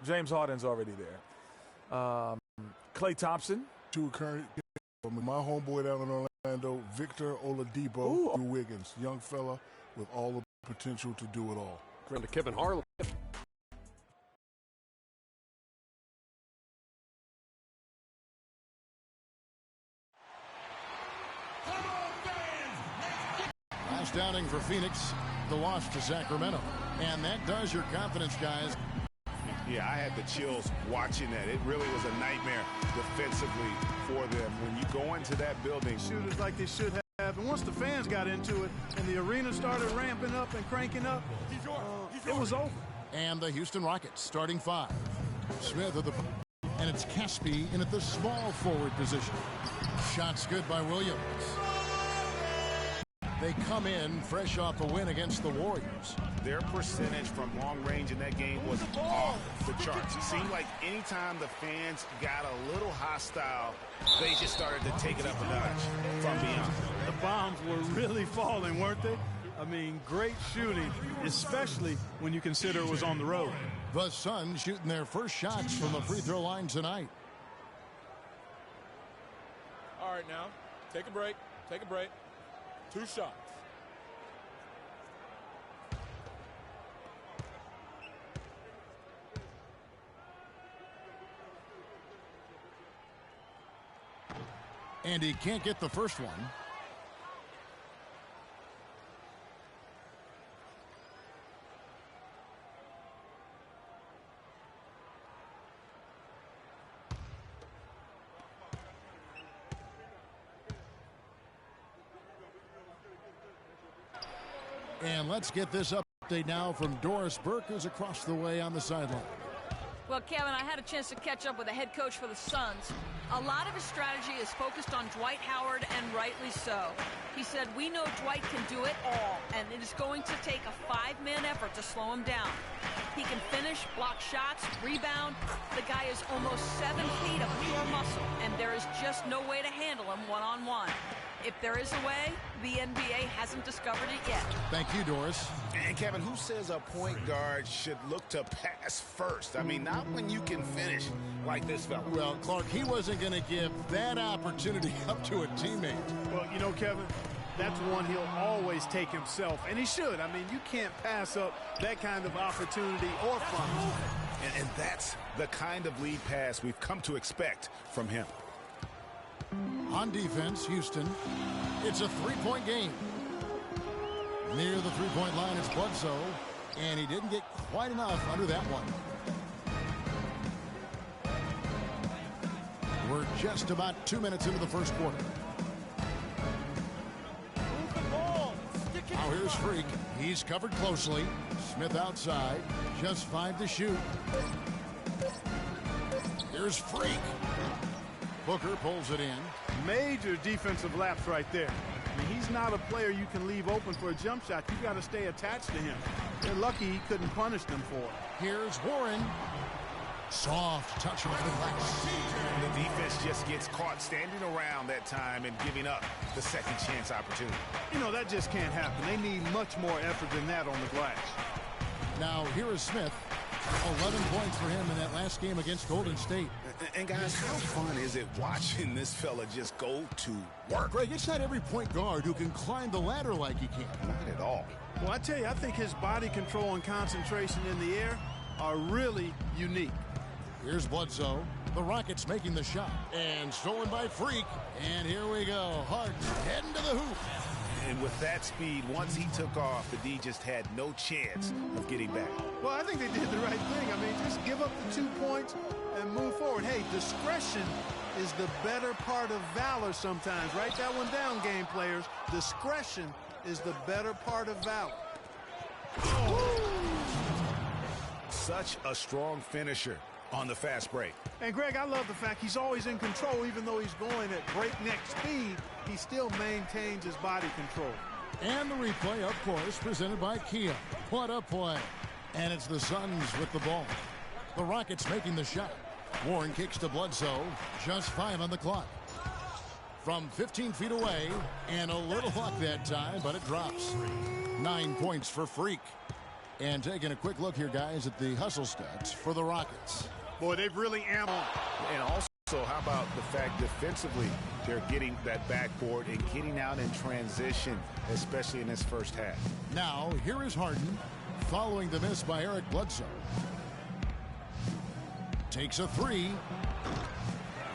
James Harden's already there. Klay Thompson. To current, my homeboy down in Orlando, Victor Oladipo, Andrew Wiggins, young fella with all the potential to do it all. To Kevin Harlan. Last downing for Phoenix, the loss to Sacramento. And that does your confidence, guys. Yeah, I had the chills watching that. It really was a nightmare defensively for them. When you go into that building. Shooters like they should have. And once the fans got into it and the arena started ramping up and cranking up, it was over. And the Houston Rockets starting 5. Smith at the... And it's Caspi in at the small forward position. Shots good by Williams. They come in fresh off a win against the Warriors. Their percentage from long range in that game was off the charts. It seemed like anytime the fans got a little hostile, they just started to take it up a notch from beyond. The bombs were really falling, weren't they? I mean, great shooting, especially when you consider it was on the road. The Suns shooting their first shots from the free throw line tonight. All right, now, take a break. Take a break. 2 shots. And he can't get the first one. And let's get this update now from Doris Burke, who's across the way on the sideline. Well, Kevin, I had a chance to catch up with the head coach for the Suns. A lot of his strategy is focused on Dwight Howard, and rightly so. He said, we know Dwight can do it all, and it is going to take a 5-man effort to slow him down. He can finish, block shots, rebound. The guy is almost 7 feet of pure muscle, and there is just no way to handle him one-on-one. If there is a way, the NBA hasn't discovered it yet. Thank you, Doris. And Kevin, who says a point guard should look to pass first? I mean, not when you can finish like this fella. Well, Clark, he wasn't going to give that opportunity up to a teammate. Well, you know, Kevin, that's one he'll always take himself, and he should. I mean, you can't pass up that kind of opportunity or fun. And that's the kind of lead pass we've come to expect from him. On defense, Houston, it's a 3-point game. Near the 3-point line, it's Bledsoe, and he didn't get quite enough under that one. We're just about 2 minutes into the first quarter. Now here's Freak. He's covered closely. Smith outside. Just 5 to shoot. Here's Freak. Booker pulls it in. Major defensive lapse right there. I mean, he's not a player you can leave open for a jump shot. You got to stay attached to him. They're lucky he couldn't punish them for it. Here's Warren. Soft touch off the glass. The defense just gets caught standing around that time and giving up the second chance opportunity. You know, that just can't happen. They need much more effort than that on the glass. Now here is Smith. 11 points for him in that last game against Golden State. And guys, how fun is it watching this fella just go to work? Greg, it's not every point guard who can climb the ladder like he can. Not at all. Well, I tell you, I think his body control and concentration in the air are really unique. Here's Bledsoe. The Rockets making the shot. And stolen by Freak. And here we go. Hart heading to the hoop. And with that speed, once he took off, the D just had no chance of getting back. Well, I think they did the right thing. I mean, just give up the 2 points and move forward. Hey, discretion is the better part of valor sometimes. Write that one down, game players. Discretion is the better part of valor. Such a strong finisher on the fast break. And, Greg, I love the fact he's always in control. Even though he's going at breakneck speed, he still maintains his body control. And the replay, of course, presented by Kia. What a play. And it's the Suns with the ball. The Rockets making the shot. Warren kicks to Bledsoe. Just 5 on the clock. From 15 feet away, and a little luck that time, but it drops. 9 points for Freak. And taking a quick look here, guys, at the hustle stats for the Rockets. Boy, they've really amped on. And also, how about the fact defensively they're getting that backboard and getting out in transition, especially in this first half. Now, here is Harden following the miss by Eric Bledsoe. Takes a three.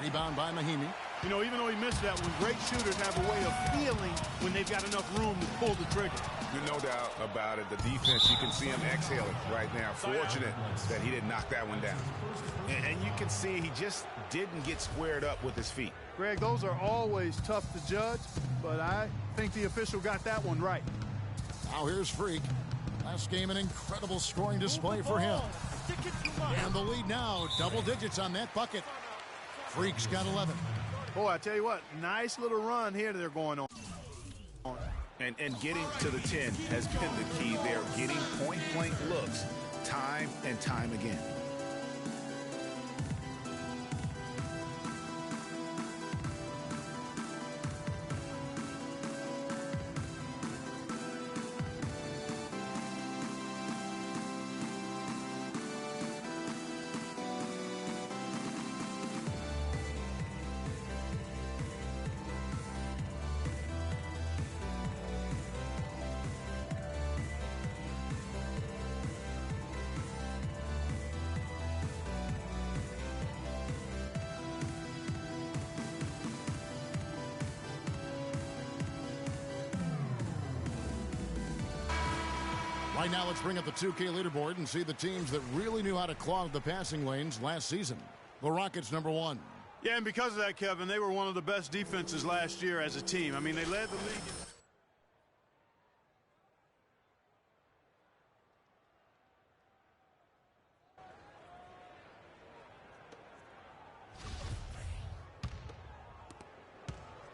Rebound by Mahimi. You know, even though he missed that one, great shooters have a way of feeling when they've got enough room to pull the trigger. No doubt about it. The defense, you can see him exhaling right now. Fortunate that he didn't knock that one down. And you can see he just didn't get squared up with his feet. Greg, those are always tough to judge, but I think the official got that one right. Now here's Freak. Last game, an incredible scoring display for him. And the lead now, double digits on that bucket. Freak's got 11. Boy, I tell you what, nice little run here they're going on. And getting to the 10 has been the key there. Getting point-blank looks time and time again. Right now, let's bring up the 2K leaderboard and see the teams that really knew how to clog the passing lanes last season. The Rockets, number 1. Yeah, and because of that, Kevin, they were one of the best defenses last year as a team. I mean, they led the league.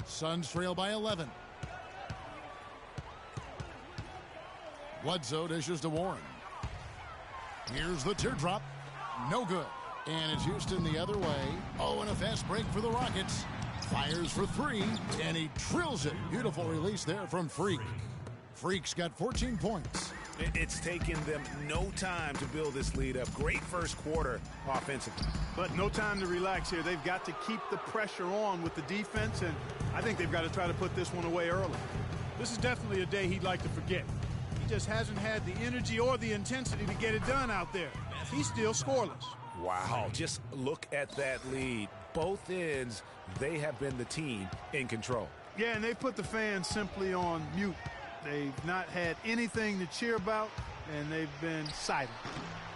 Suns trail by 11. Bledsoe dishes to Warren. Here's the teardrop. No good. And it's Houston the other way. Oh, and a fast break for the Rockets. Fires for three, and he drills it. Beautiful release there from Freak. Freak's got 14 points. It's taken them no time to build this lead up. Great first quarter offensively. But no time to relax here. They've got to keep the pressure on with the defense, and I think they've got to try to put this one away early. This is definitely a day he'd like to forget. He just hasn't had the energy or the intensity to get it done out there. He's still scoreless. Wow, just look at that lead. Both ends, they have been the team in control. Yeah, and they put the fans simply on mute. They've not had anything to cheer about, and they've been silent.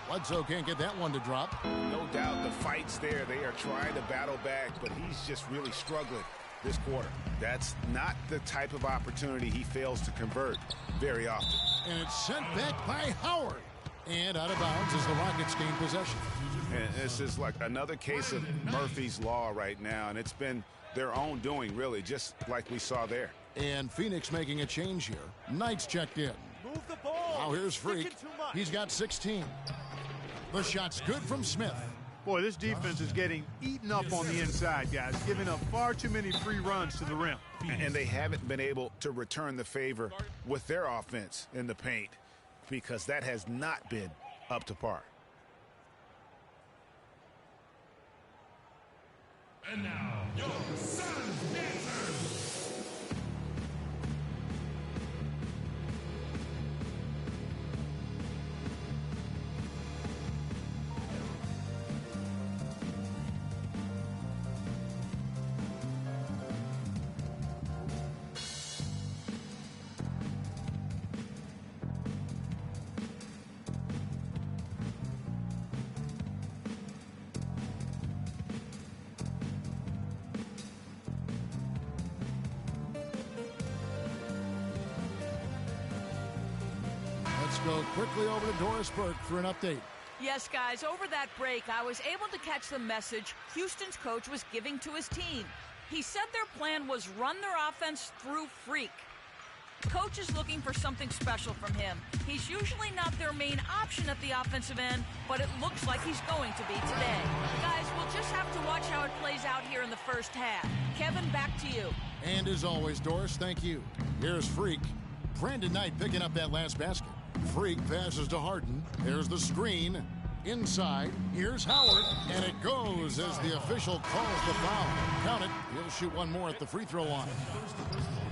Bledsoe can't get that one to drop. No doubt the fight's there. They are trying to battle back, but he's just really struggling this quarter. That's not the type of opportunity he fails to convert very often. And it's sent back by Howard. And out of bounds as the Rockets gain possession. And this is like another case of Murphy's Law right now, and it's been their own doing, really, just like we saw there. And Phoenix making a change here. Knight's checked in. Move the ball. Now here's Freak. He's got 16. The shot's good from Smith. Boy, this defense is getting eaten up on the inside, guys, giving up far too many free runs to the rim. And they haven't been able to return the favor with their offense in the paint because that has not been up to par. And now, your Suns dancers. Go quickly over to Doris Burke for an update. Yes, guys, over that break, I was able to catch the message Houston's coach was giving to his team. He said their plan was run their offense through Freak. Coach is looking for something special from him. He's usually not their main option at the offensive end, but it looks like he's going to be today. Guys, we'll just have to watch how it plays out here in the first half. Kevin, back to you. And as always, Doris, thank you. Here's Freak. Brandon Knight picking up that last basket. Freak passes to Harden. There's the screen. Inside, here's Howard, and it goes as the official calls the foul. Count it. He'll shoot one more at the free throw line.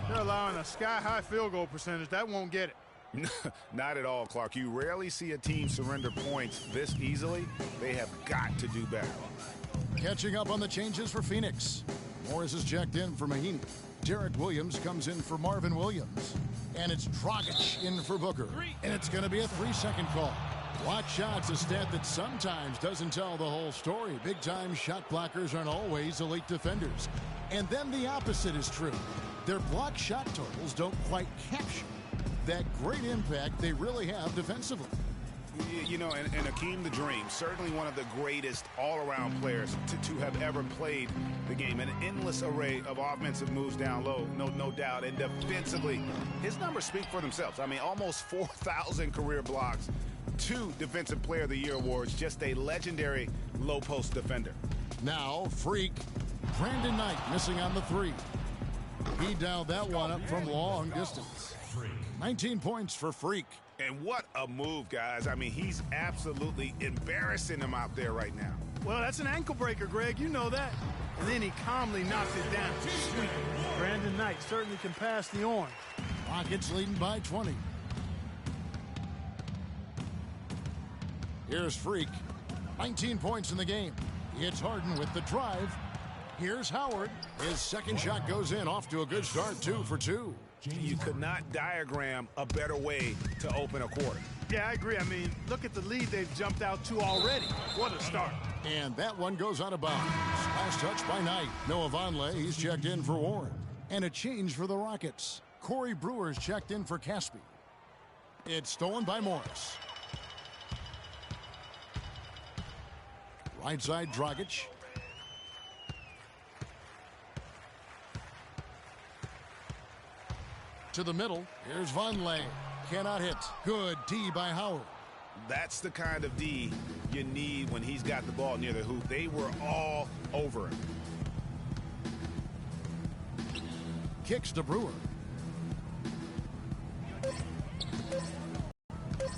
They're allowing a sky-high field goal percentage. That won't get it. Not at all, Clark. You rarely see a team surrender points this easily. They have got to do better. Catching up on the changes for Phoenix. Morris is checked in for Mahinmi. Derek Williams comes in for Marvin Williams. And it's Dragic in for Booker. And it's going to be a 3-second call. Block shots, a stat that sometimes doesn't tell the whole story. Big-time shot blockers aren't always elite defenders. And then the opposite is true. Their block shot totals don't quite capture that great impact they really have defensively. You know, and Akeem the Dream, certainly one of the greatest all-around players to have ever played the game. An endless array of offensive moves down low, no doubt. And defensively, his numbers speak for themselves. I mean, almost 4,000 career blocks, 2 Defensive Player of the Year awards, just a legendary low-post defender. Now, Freak, Brandon Knight missing on the 3. He dialed that one up from long distance. 19 points for Freak. And what a move, guys. I mean, he's absolutely embarrassing him out there right now. Well, that's an ankle breaker, Greg. You know that. And then he calmly knocks it down. Sweet. Brandon Knight certainly can pass the orange. Rockets leading by 20. Here's Freak. 19 points in the game. It's Harden with the drive. Here's Howard. His second shot goes in, off to a good start, 2 for 2. You could not diagram a better way to open a quarter. Yeah, I agree. I mean, look at the lead they've jumped out to already. What a start. And that one goes out of bounds. Last touch by Knight. Noah Vonleh, he's checked in for Warren. And a change for the Rockets. Corey Brewer's checked in for Caspi. It's stolen by Morris. Right side, Dragic. To the middle. Here's Vonleh. Cannot hit. Good D by Howard. That's the kind of D you need when he's got the ball near the hoop. They were all over him. Kicks to Brewer.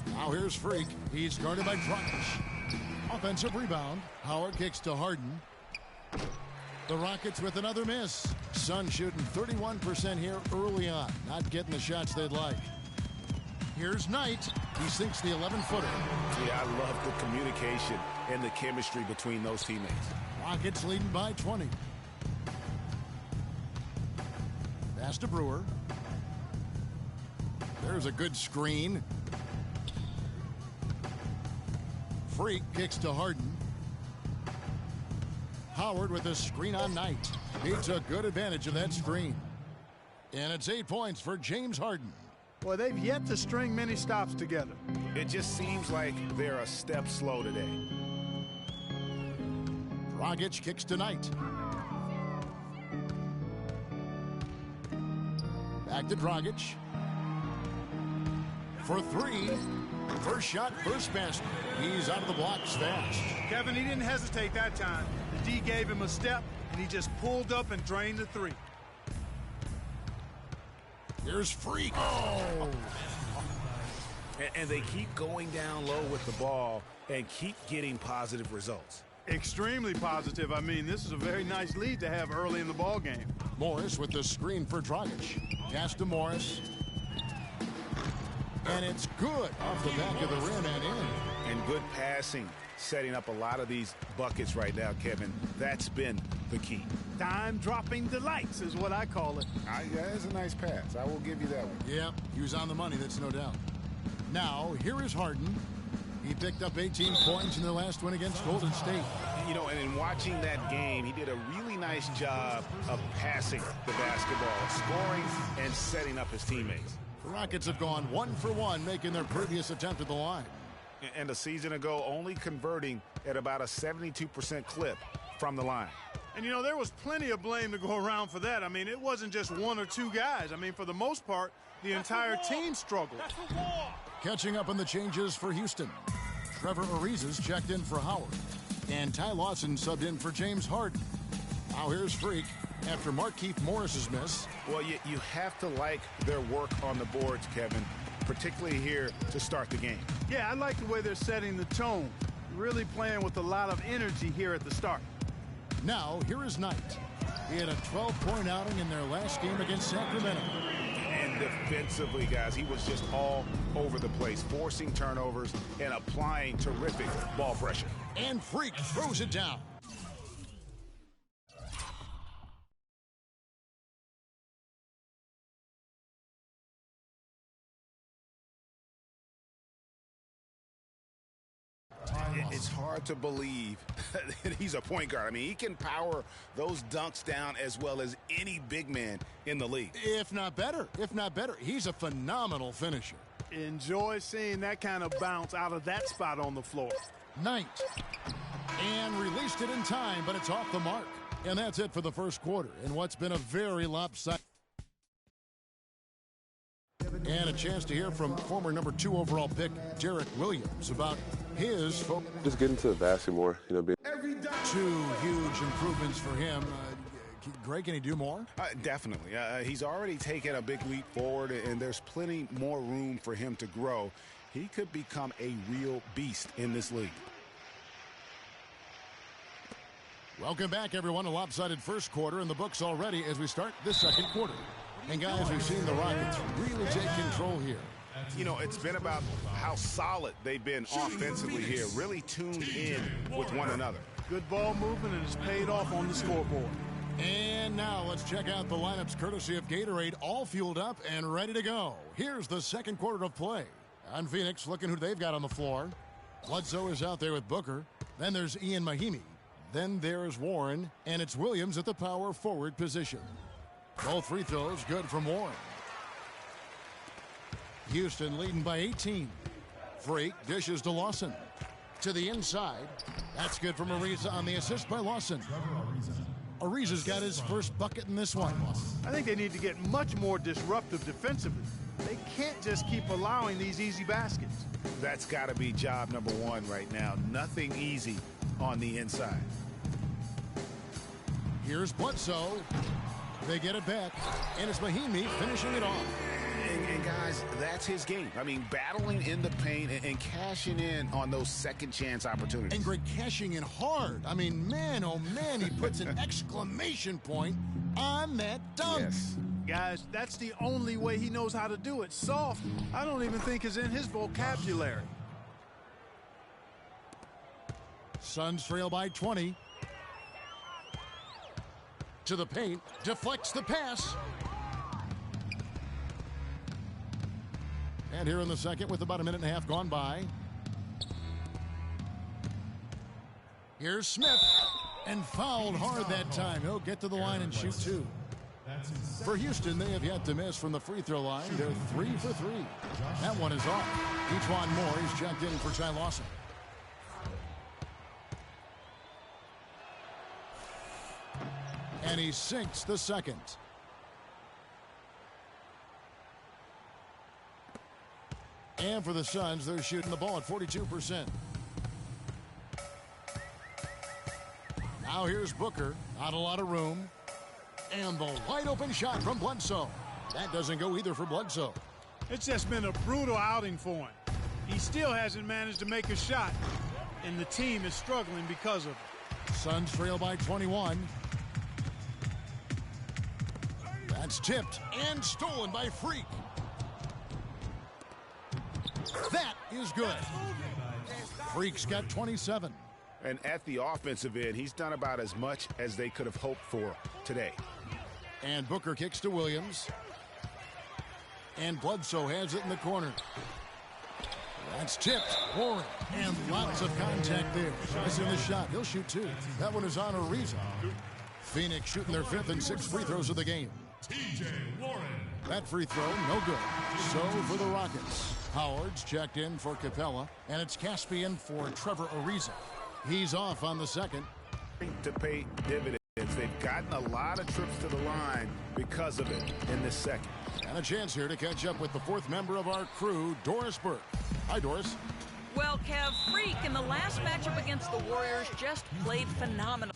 Now here's Freak. He's guarded by Dragic. Offensive rebound. Howard kicks to Harden. The Rockets with another miss. Suns shooting 31% here early on. Not getting the shots they'd like. Here's Knight. He sinks the 11-footer. Yeah, I love the communication and the chemistry between those teammates. Rockets leading by 20. Pass to Brewer. There's a good screen. Freak kicks to Harden. Howard with a screen on Knight. He took good advantage of that screen. And it's 8 points for James Harden. Well, they've yet to string many stops together. It just seems like they're a step slow today. Dragic kicks to Knight. Back to Dragic. For 3. First shot, first basket. He's out of the blocks fast. Kevin, he didn't hesitate that time. The D gave him a step, and he just pulled up and drained the 3. Here's Freak. Oh! And they keep going down low with the ball and keep getting positive results. Extremely positive. I mean, this is a very nice lead to have early in the ball game. Morris with the screen for Dragic. Pass to Morris. And it's good off the back of the rim and in. And good passing, setting up a lot of these buckets right now, Kevin. That's been the key. Dime-dropping delights is what I call it. Yeah, that's a nice pass. I will give you that one. Yeah, he was on the money, that's no doubt. Now, here is Harden. He picked up 18 points in their last win against Golden State. You know, and in watching that game, he did a really nice job of passing the basketball, scoring, and setting up his teammates. The Rockets have gone 1 for 1, making their previous attempt at the line. And a season ago, only converting at about a 72% clip from the line. And, you know, there was plenty of blame to go around for that. I mean, it wasn't just 1 or 2 guys. I mean, for the most part, the entire team struggled. Catching up on the changes for Houston. Trevor Ariza's checked in for Howard. And Ty Lawson subbed in for James Harden. Now here's Freak after Markieff Morris's miss. Well, you have to like their work on the boards, Kevin. particularly here to start the game. Yeah, I like the way they're setting the tone. Really playing with a lot of energy here at the start. Now, here is Knight. He had a 12-point outing in their last game against Sacramento. And defensively, guys, he was just all over the place, forcing turnovers and applying terrific ball pressure. And Freak throws it down. It's hard to believe that he's a point guard. I mean, he can power those dunks down as well as any big man in the league. If not better. He's a phenomenal finisher. Enjoy seeing that kind of bounce out of that spot on the floor. Knight. And released it in time, but it's off the mark. And that's it for the first quarter in what's been a very lopsided. And a chance to hear from former number 2 overall pick Derek Williams about his focus. Just get into the basket more, you know. 2 huge improvements for him. Greg, can he do more? Definitely. He's already taken a big leap forward, and there's plenty more room for him to grow. He could become a real beast in this league. Welcome back, everyone. A lopsided first quarter in the books already as we start this second quarter. And, guys, we've seen the Rockets really take control here. You know, it's been about how solid they've been offensively here, really tuned in with one another. Good ball movement, and it's paid off on the scoreboard. And now let's check out the lineups courtesy of Gatorade, all fueled up and ready to go. Here's the second quarter of play. On Phoenix, looking who they've got on the floor. Bledsoe is out there with Booker. Then there's Ian Mahimi. Then there's Warren, and it's Williams at the power forward position. Both free throws good from Warren. Houston leading by 18. Freak dishes to Lawson. To the inside. That's good from Ariza on the assist by Lawson. Ariza's got his first bucket in this one. I think they need to get much more disruptive defensively. They can't just keep allowing these easy baskets. That's got to be job number 1 right now. Nothing easy on the inside. Here's Bledsoe. They get it back, and it's Mahimi finishing it off. And guys, that's his game. I mean, battling in the paint and cashing in on those second chance opportunities. And Greg cashing in hard. I mean, man, oh man, he puts an exclamation point on that dunk. Yes. Guys, that's the only way he knows how to do it. Soft, I don't even think is in his vocabulary. Suns trail by 20. To the paint, deflects the pass. And here in the second with about a minute and a half gone by. Here's Smith. And fouled hard that time. He'll get to the line and shoot 2. For Houston, they have yet to miss from the free throw line. They're 3 for 3. That one is off. Ejuan Moore is checked in for Ty Lawson. And he sinks the second. And for the Suns, they're shooting the ball at 42%. Now here's Booker. Not a lot of room. And the wide open shot from Bledsoe. That doesn't go either for Bledsoe. It's just been a brutal outing for him. He still hasn't managed to make a shot, and the team is struggling because of it. Suns trail by 21. That's tipped and stolen by Freak. That is good. Freak's got 27. And at the offensive end, he's done about as much as they could have hoped for today. And Booker kicks to Williams. And Bledsoe has it in the corner. That's tipped. Warren. And lots of contact there. Missing the shot. He'll shoot 2. That one is on Ariza. Phoenix shooting their 5th and 6th free throws of the game. TJ Warren. That free throw, no good. So for the Rockets, Howard's checked in for Capella, and it's Caspian for Trevor Ariza. He's off on the second. To pay dividends. They've gotten a lot of trips to the line because of it in this second. And a chance here to catch up with the 4th member of our crew, Doris Burke. Hi, Doris. Well, Kev, Freak in the last matchup against the Warriors just played phenomenally.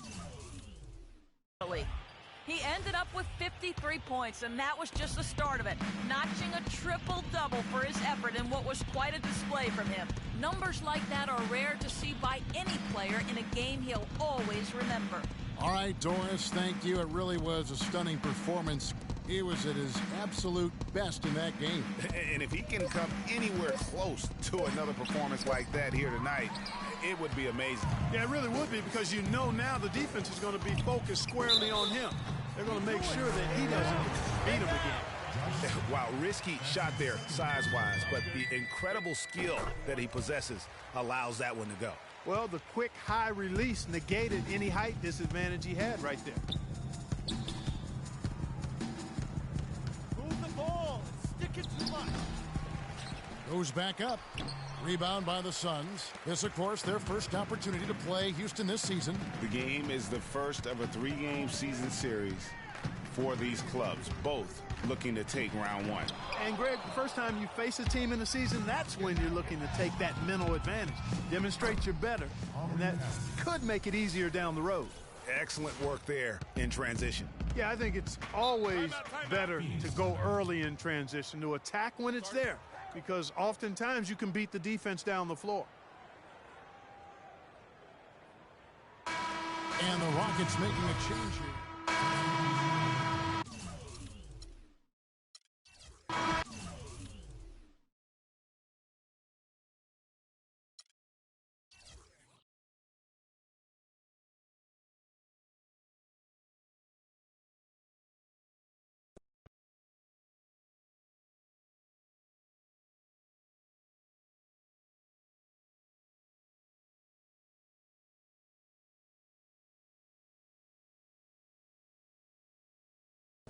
He ended up with 53 points, and that was just the start of it, notching a triple-double for his effort in what was quite a display from him. Numbers like that are rare to see by any player in a game he'll always remember. All right, Doris, thank you. It really was a stunning performance. He was at his absolute best in that game. And if he can come anywhere close to another performance like that here tonight, it would be amazing. Yeah, it really would be, because you know now the defense is going to be focused squarely on him. They're going to make sure that he doesn't beat him again. Wow, risky shot there size-wise, but the incredible skill that he possesses allows that one to go. Well, the quick high release negated any height disadvantage he had right there. Move the ball and stick it to much. Goes back up. Rebound by the Suns. This, of course, their first opportunity to play Houston this season. The game is the first of a 3-game season series for these clubs, both looking to take round one. And Greg, the first time you face a team in the season, that's when you're looking to take that mental advantage. Demonstrate you're better, and that could make it easier down the road. Excellent work there in transition. Yeah, I think it's always better to go early in transition, to attack when it's there, because oftentimes you can beat the defense down the floor. And the Rockets making a change here.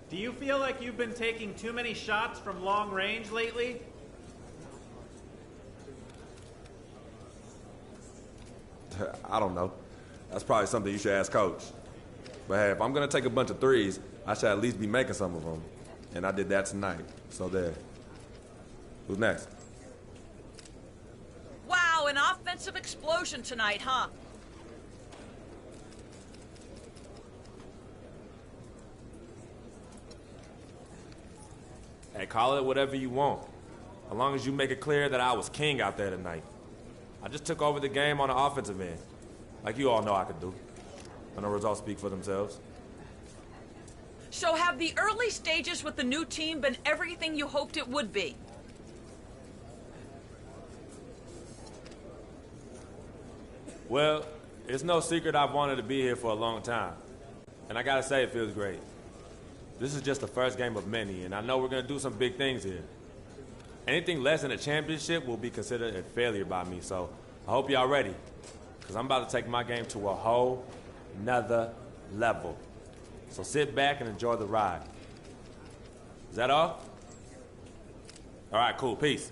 Do you feel like you've been taking too many shots from long range lately? I don't know. That's probably something you should ask Coach. But hey, if I'm going to take a bunch of threes, I should at least be making some of them. And I did that tonight. So there. Who's next? Wow, an offensive explosion tonight, huh? Hey, call it whatever you want. As long as you make it clear that I was king out there tonight. I just took over the game on the offensive end. Like you all know I could do. And the results speak for themselves. So have the early stages with the new team been everything you hoped it would be? Well, it's no secret I've wanted to be here for a long time. And I gotta say, it feels great. This is just the first game of many, and I know we're gonna do some big things here. Anything less than a championship will be considered a failure by me, so I hope y'all ready, because I'm about to take my game to a whole nother level. So sit back and enjoy the ride. Is that all? All right, cool, peace.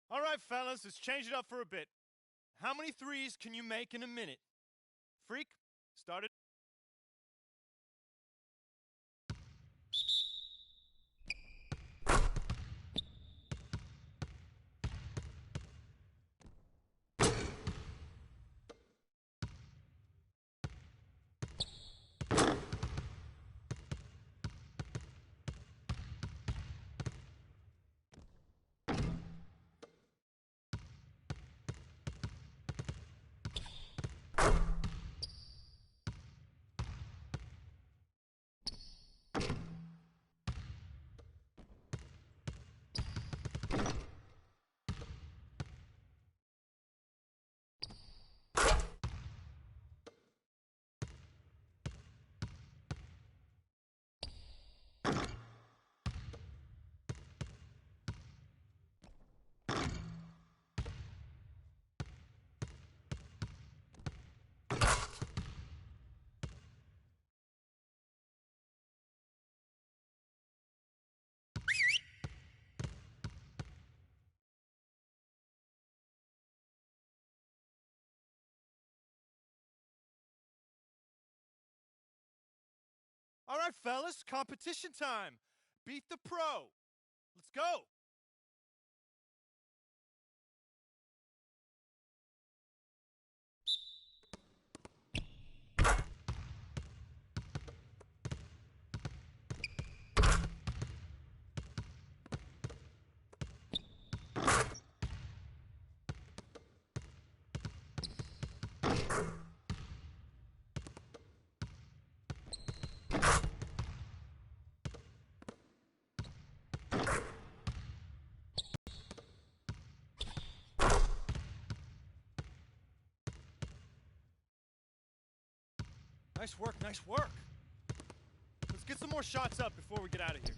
All right, fellas, let's change it up for a bit. How many threes can you make in a minute? Freak, start it. All right, fellas, competition time. Beat the pro. Let's go. Nice work, nice work. Let's get some more shots up before we get out of here.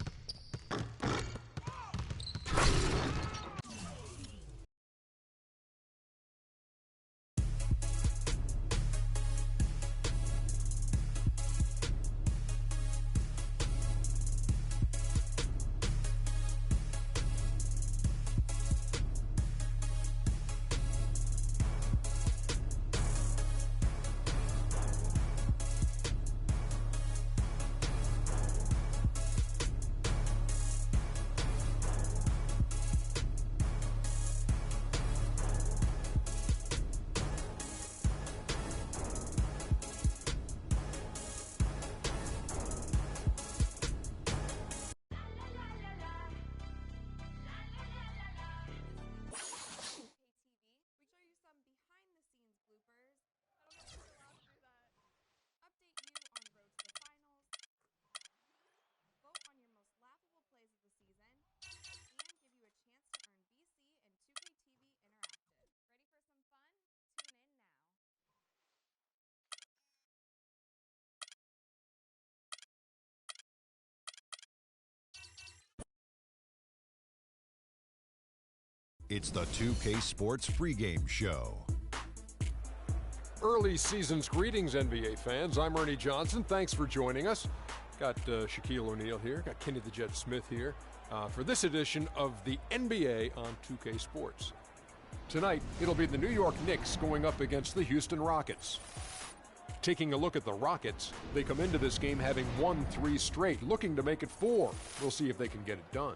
It's the 2K Sports pregame show. Early season's greetings, NBA fans. I'm Ernie Johnson. Thanks for joining us. Got Shaquille O'Neal here. Got Kenny the Jet Smith here for this edition of the NBA on 2K Sports. Tonight, it'll be the New York Knicks going up against the Houston Rockets. Taking a look at the Rockets, they come into this game having won 3 straight, looking to make it 4. We'll see if they can get it done.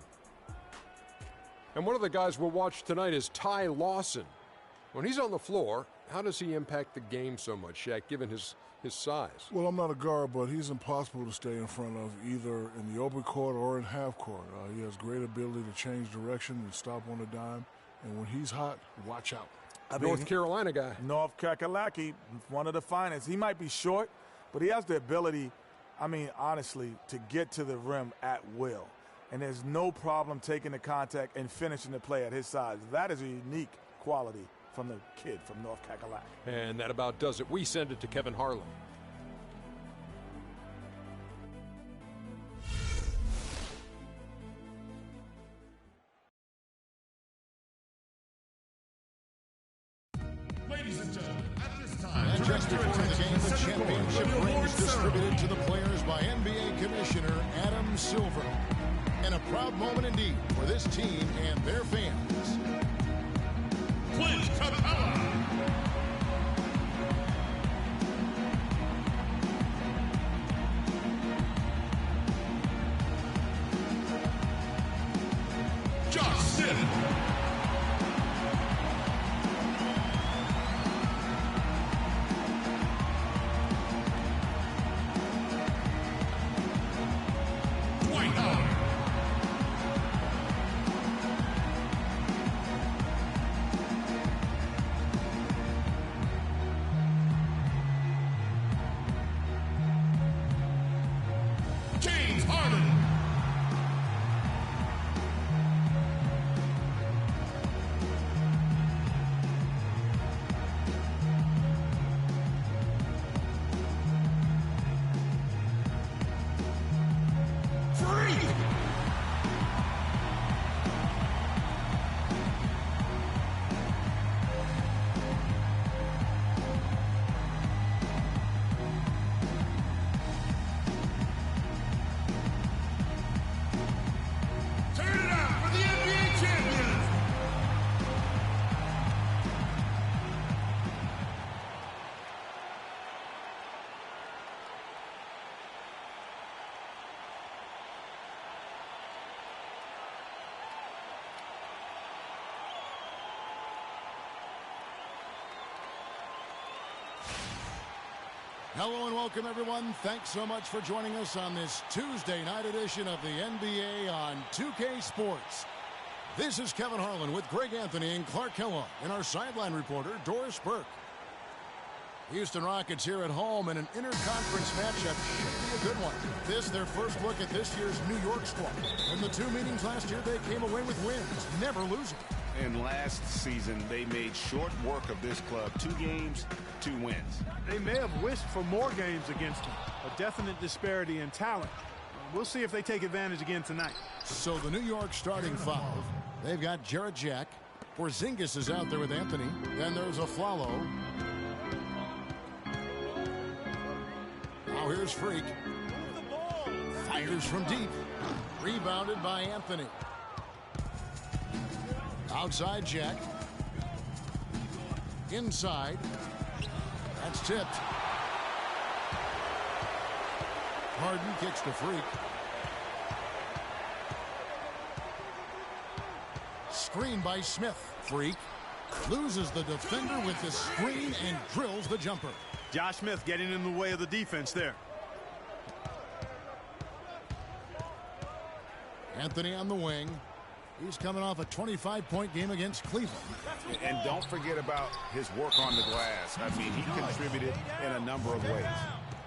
And one of the guys we'll watch tonight is Ty Lawson. When he's on the floor, how does he impact the game so much, Shaq, given his size? Well, I'm not a guard, but he's impossible to stay in front of either in the open court or in half court. He has great ability to change direction and stop on a dime. And when he's hot, watch out. North Carolina guy. North Kakalaki, one of the finest. He might be short, but he has the ability, honestly, to get to the rim at will. And there's no problem taking the contact and finishing the play at his size. That is a unique quality from the kid from North Kakalaki. And that about does it. We send it to Kevin Harlan. before the game, the championship ring is distributed to the players by NBA Commissioner Adam Silver. And a proud moment indeed for this team and their fans. Clint Capella. Hello and welcome, everyone. Thanks so much for joining us on this Tuesday night edition of the NBA on 2K Sports. This is Kevin Harlan with Greg Anthony and Clark Kellogg and our sideline reporter, Doris Burke. Houston Rockets here at home in an interconference matchup should be a good one. This, their first look at this year's New York squad. In the two meetings last year, they came away with wins, never losing. And last season, they made short work of this club. 2 games, 2 wins. They may have wished for more games against them. A definite disparity in talent. We'll see if they take advantage again tonight. So the New York starting 5. They've got Jarrett Jack. Porzingis is out there with Anthony. Then there's Aflalo. Now here's Freak. Fires from deep. Rebounded by Anthony. Outside Jack. Inside. That's tipped. Harden kicks to Freak. Screen by Smith. Freak loses the defender with the screen and drills the jumper. Josh Smith getting in the way of the defense there. Anthony on the wing. He's coming off a 25-point game against Cleveland. And don't forget about his work on the glass. I mean, he contributed in a number of ways.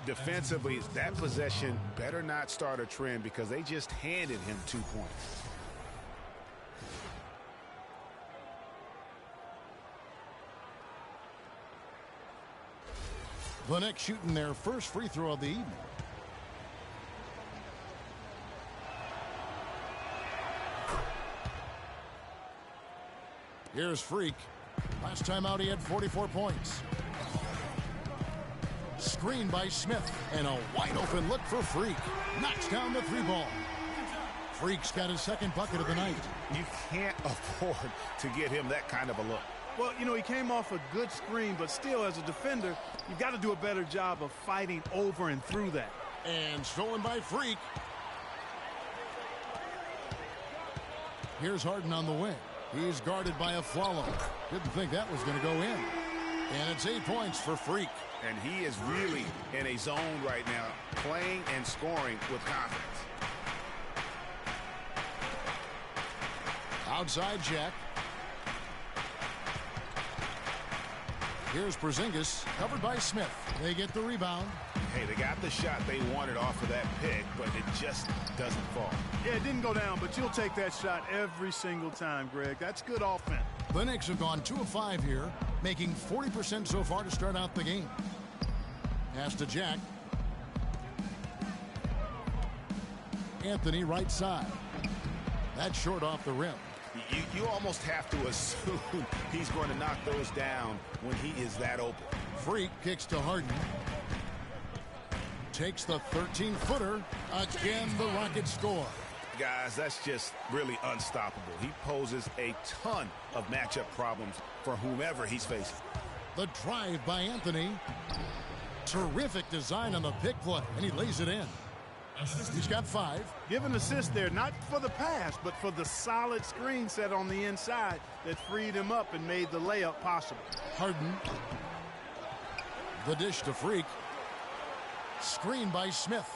Defensively, that possession better not start a trend because they just handed him 2 points. The Knicks shooting their first free throw of the evening. Here's Freak. Last time out, he had 44 points. Screen by Smith. And a wide-open look for Freak. Knocks down the 3-ball. Freak's got his second bucket of the night. You can't afford to get him that kind of a look. Well, you know, he came off a good screen, but still, as a defender, you've got to do a better job of fighting over and through that. And stolen by Freak. Here's Harden on the wing. He's guarded by Aflalo. Didn't think that was going to go in. And it's 8 points for Freak. And he is really in a zone right now, playing and scoring with confidence. Outside Jack. Here's Porzingis, covered by Smith. They get the rebound. Hey, they got the shot they wanted off of that pick, but it just doesn't fall. Yeah, it didn't go down, but you'll take that shot every single time, Greg. That's good offense. The Knicks have gone 2 of 5 here, making 40% so far to start out the game. Pass to Jack. Anthony right side. That's short off the rim. You almost have to assume he's going to knock those down when he is that open. Freak kicks to Harden. Takes the 13-footer. Again, the Rockets score. Guys, that's just really unstoppable. He poses a ton of matchup problems for whomever he's facing. The drive by Anthony. Terrific design on the pick play, and he lays it in. He's got 5. Give an assist there, not for the pass, but for the solid screen set on the inside that freed him up and made the layup possible. Harden. The dish to Freak. Screen by Smith.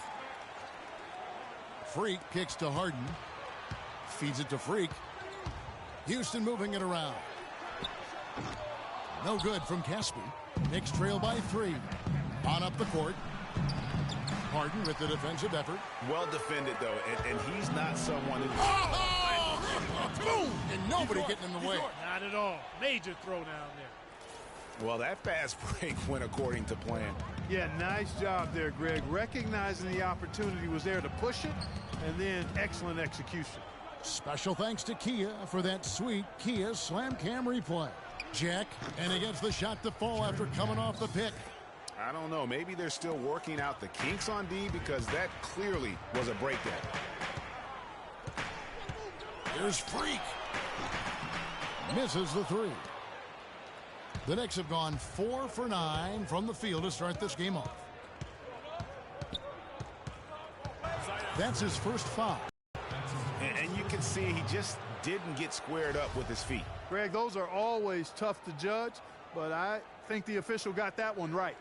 Freak kicks to Harden. Feeds it to Freak. Houston moving it around. No good from Caspi. Knicks trail by 3. On up the court. Harden with the defensive effort. Well defended, though, and he's not someone who... Boom! And nobody getting in the way. Not at all. Major throwdown there. Well, that fast break went according to plan. Yeah, nice job there, Greg. Recognizing the opportunity was there to push it, and then excellent execution. Special thanks to Kia for that sweet Kia Slam Cam replay. Jack, and he gets the shot to fall after coming off the pick. I don't know. Maybe they're still working out the kinks on D, because that clearly was a breakdown. Here's Freak. Misses the 3. The Knicks have gone 4 for 9 from the field to start this game off. That's his first foul. And you can see he just didn't get squared up with his feet. Greg, those are always tough to judge, but I think the official got that one right.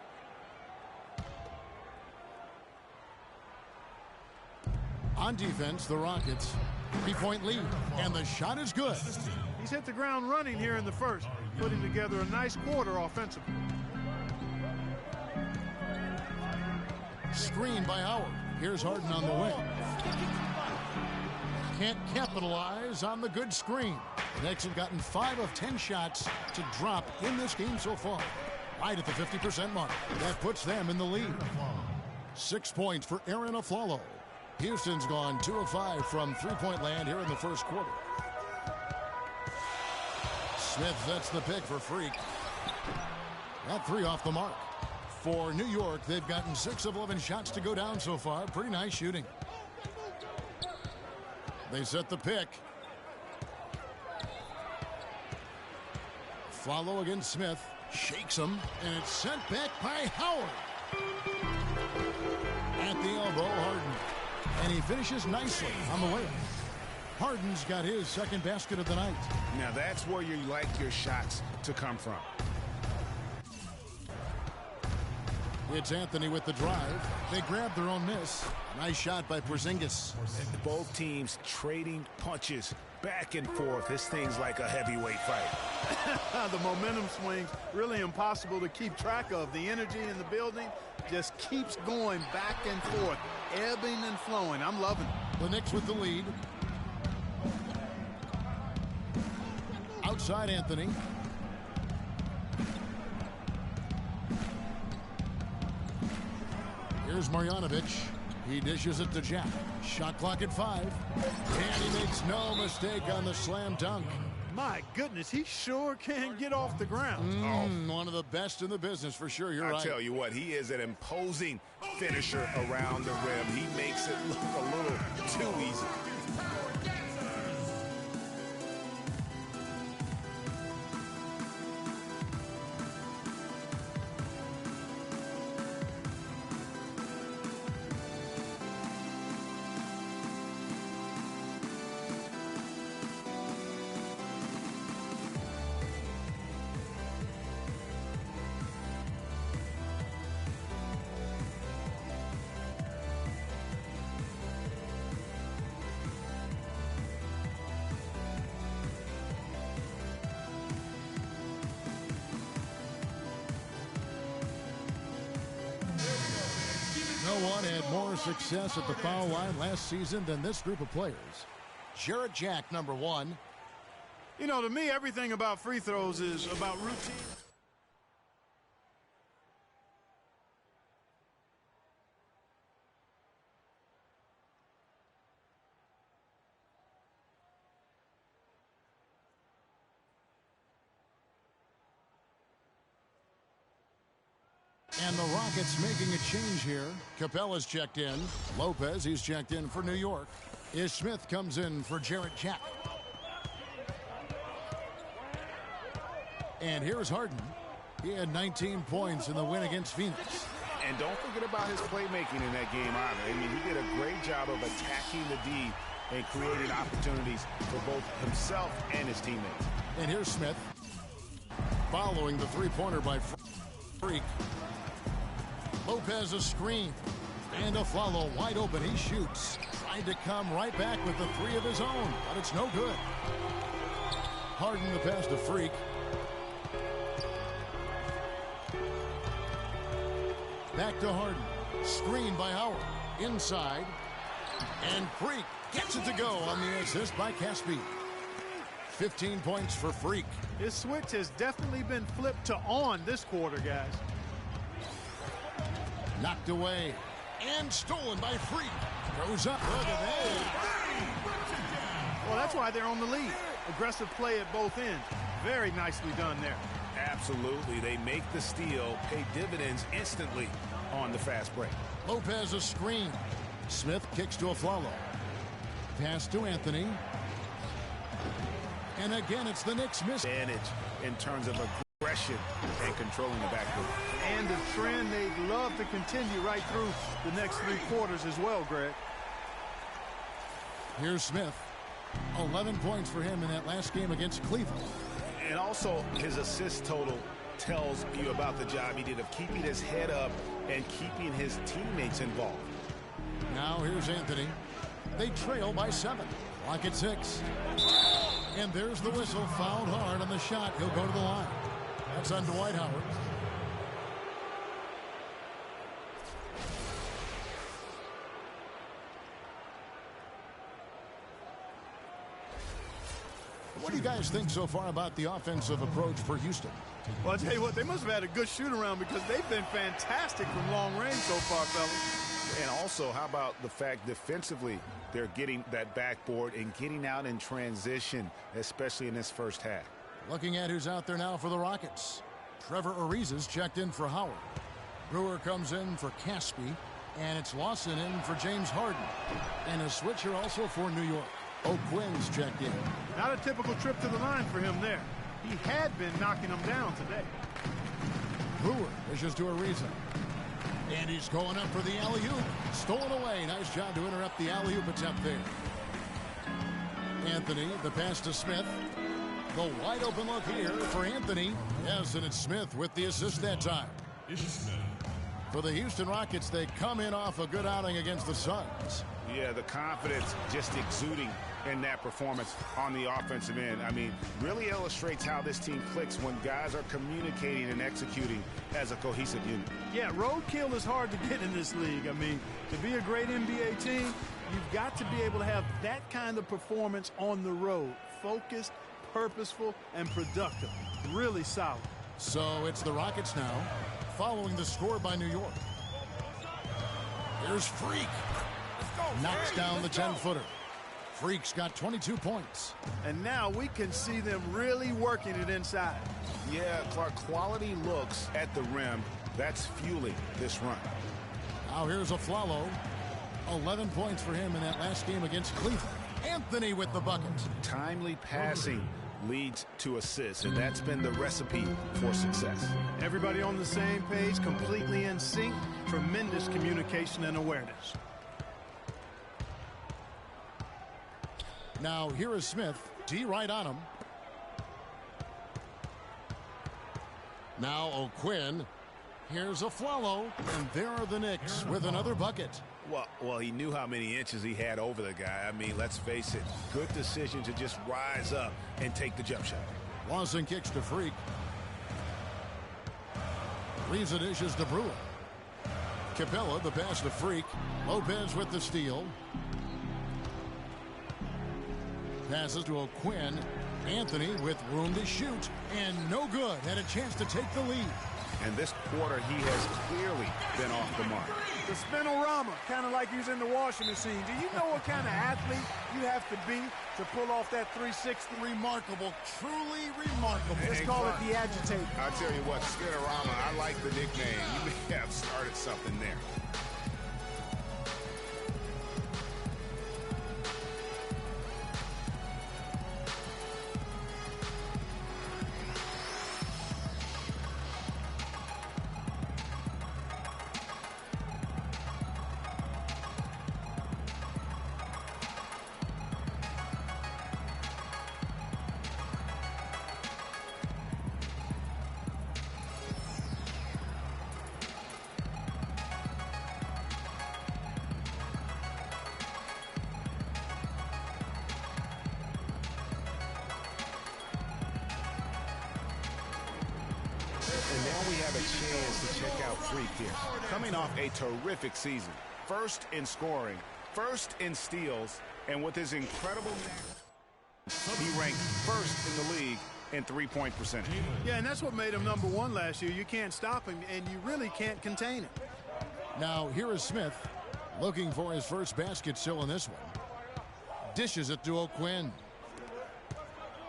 On defense, the Rockets. 3-point lead, and the shot is good. He's hit the ground running here in the first, putting together a nice quarter offensively. Screen by Howard. Here's Harden on the wing. Can't capitalize on the good screen. The Knicks have gotten 5 of 10 shots to drop in this game so far. Right at the 50% mark. That puts them in the lead. 6 points for Aaron Aflalo. Houston's gone 2 of 5 from three-point land here in the first quarter. Smith sets the pick for Freak. That 3 off the mark. For New York, they've gotten 6 of 11 shots to go down so far. Pretty nice shooting. They set the pick. Follow against Smith. Shakes him, and it's sent back by Howard. At the elbow, Harden. And he finishes nicely on the way. Harden's got his second basket of the night. Now that's where you like your shots to come from. It's Anthony with the drive. They grab their own miss. Nice shot by Porzingis. Both teams trading punches back and forth. This thing's like a heavyweight fight. The momentum swings really impossible to keep track of. The energy in the building just keeps going back and forth, ebbing and flowing. I'm loving it. The Knicks with the lead. Outside Anthony. Here's Marjanovic. He dishes it to Jack. Shot clock at 5. And he makes no mistake on the slam dunk. My goodness, he sure can get off the ground. One of the best in the business for sure. You're right. I tell you what, he is an imposing finisher around the rim. He makes it look a little too easy. No one had more success at the foul line last season than this group of players. Jarrett Jack, number 1. You know, to me, everything about free throws is about routine. And the Rockets making a change here. Capella's checked in. Lopez, he's checked in for New York. Ish Smith comes in for Jarrett Jack. And here's Harden. He had 19 points in the win against Phoenix. And don't forget about his playmaking in that game either. I mean, he did a great job of attacking the D and creating opportunities for both himself and his teammates. And here's Smith. Following the three-pointer by Freak. Lopez a screen. And a follow wide open. He shoots. Tried to come right back with the three of his own, but it's no good. Harden the pass to Freak. Back to Harden. Screen by Howard. Inside. And Freak gets it to go on the assist by Caspi. 15 points for Freak. His switch has definitely been flipped to on this quarter, guys. Knocked away. And stolen by Freak. Goes up. Look at that. Well, that's why they're on the lead. Aggressive play at both ends. Very nicely done there. Absolutely. They make the steal, pay dividends instantly on the fast break. Lopez a screen. Smith kicks to Aflalo. Pass to Anthony. And again, it's the Knicks miss. Advantage in terms of aggression and controlling the backcourt. And a trend they'd love to continue right through the next three quarters as well, Greg. Here's Smith. 11 points for him in that last game against Cleveland. And also his assist total tells you about the job he did of keeping his head up and keeping his teammates involved. Now here's Anthony. They trail by 7. Clock at 6. And there's the whistle. Fouled hard on the shot. He'll go to the line. That's on Dwight Howard. What do you guys think so far about the offensive approach for Houston? Well, I'll tell you what, they must have had a good shoot-around because they've been fantastic from long range so far, fellas. And also, how about the fact defensively they're getting that backboard and getting out in transition, especially in this first half. Looking at who's out there now for the Rockets. Trevor Ariza's checked in for Howard. Brewer comes in for Caspi. And it's Lawson in for James Harden. And a switcher also for New York. O'Quinn's checked in. Not a typical trip to the line for him there. He had been knocking them down today. Brewer wishes to Ariza. And he's going up for the alley-oop. Stolen away. Nice job to interrupt the alley-oop attempt there. Anthony, the pass to Smith. The wide open look here for Anthony. Yes, and it's Smith with the assist that time. For the Houston Rockets, they come in off a good outing against the Suns. Yeah, the confidence just exuding in that performance on the offensive end. I mean, really illustrates how this team clicks when guys are communicating and executing as a cohesive unit. Yeah, roadkill is hard to get in this league. I mean, to be a great NBA team, you've got to be able to have that kind of performance on the road. Focused, purposeful, and productive. Really solid. So it's the Rockets now, following the score by New York. Here's Freak. Knocks down the 10-footer. Freak's got 22 points. And now we can see them really working it inside. Yeah, Clark, quality looks at the rim. That's fueling this run. Now here's Aflalo. 11 points for him in that last game against Cleveland. Anthony with the bucket. Timely passing leads to assists, and that's been the recipe for success. Everybody on the same page, completely in sync. Tremendous communication and awareness. Now here is Smith. D right on him. Now O'Quinn. Here's Aflalo. And there are the Knicks with another bucket. Well, he knew how many inches he had over the guy. I mean, let's face it. Good decision to just rise up and take the jump shot. Lawson kicks to Freak. Leaves the dishes to Brewer. Capella, the pass to Freak. Lopez with the steal. Passes to O'Quinn. Anthony with room to shoot. And no good. Had a chance to take the lead. And this quarter, he has clearly been off the mark. The spinorama, kind of like using the washing machine. Do you know what kind of athlete you have to be to pull off that 360? Remarkable, truly remarkable. Let's call it the agitator. I'll tell you what, spinorama, I like the nickname. You may have started something there. And now we have a chance to check out Freak here. Coming off a terrific season. First in scoring, first in steals, and with his incredible he ranked first in the league in three-point percentage. Yeah, and that's what made him #1 last year. You can't stop him, and you really can't contain him. Now here is Smith looking for his first basket still in this one. Dishes it to O'Quinn.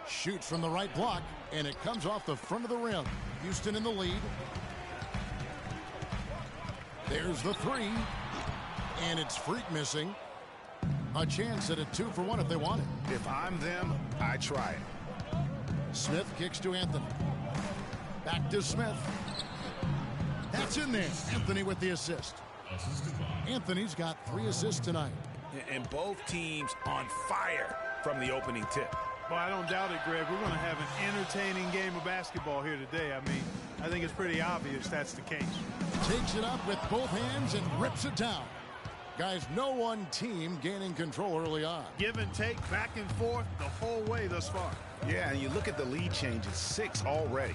Shoots from the right block, and it comes off the front of the rim. Houston in the lead. There's the three, and it's Freak missing. A chance at a 2-for-1 if they want it. If I'm them, I try it. Smith kicks to Anthony. Back to Smith. That's in there. Anthony with the assist. Anthony's got 3 assists tonight. And both teams on fire from the opening tip. Well, I don't doubt it, Greg. We're going to have an entertaining game of basketball here today. I mean, I think it's pretty obvious that's the case. Takes it up with both hands and rips it down. Guys, no one team gaining control early on. Give and take, back and forth, the whole way thus far. Yeah, and you look at the lead changes, 6 already.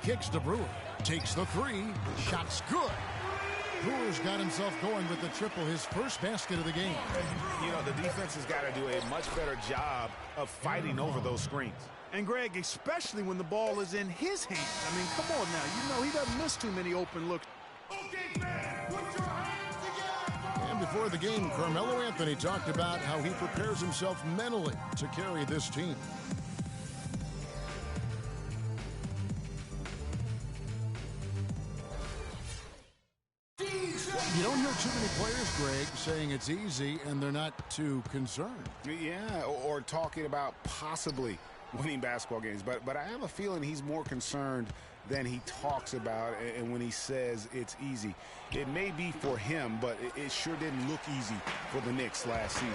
Kicks to Brewer. Takes the 3. Shot's good. Brewer's got himself going with the triple, his first basket of the game. You know, the defense has got to do a much better job of fighting over those screens. And, Greg, especially when the ball is in his hands. I mean, come on now. You know he doesn't miss too many open looks. Okay, man, put your hands together. And before the game, Carmelo Anthony talked about how he prepares himself mentally to carry this team. You don't hear too many players, Greg, saying it's easy and they're not too concerned. Yeah, or talking about possibly winning basketball games. But I have a feeling he's more concerned than he talks about and when he says it's easy. It may be for him, but it sure didn't look easy for the Knicks last season.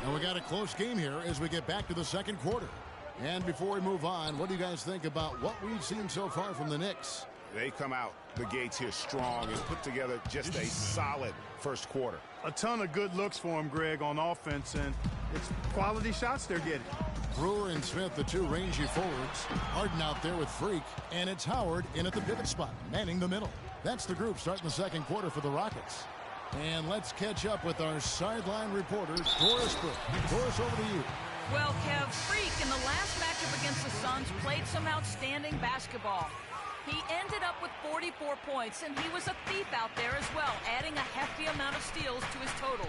And we got a close game here as we get back to the second quarter. And before we move on, what do you guys think about what we've seen so far from the Knicks? They come out the gates here strong and put together just a solid first quarter. A ton of good looks for him, Greg, on offense, and it's quality shots they're getting. Brewer and Smith, the 2 rangy forwards. Harden out there with Freak, and it's Howard in at the pivot spot, manning the middle. That's the group starting the second quarter for the Rockets. And let's catch up with our sideline reporter, Doris Burke. Doris, over to you. Well, Kev, Freak in the last matchup against the Suns played some outstanding basketball. He ended up with 44 points, and he was a thief out there as well, adding a hefty amount of steals to his totals.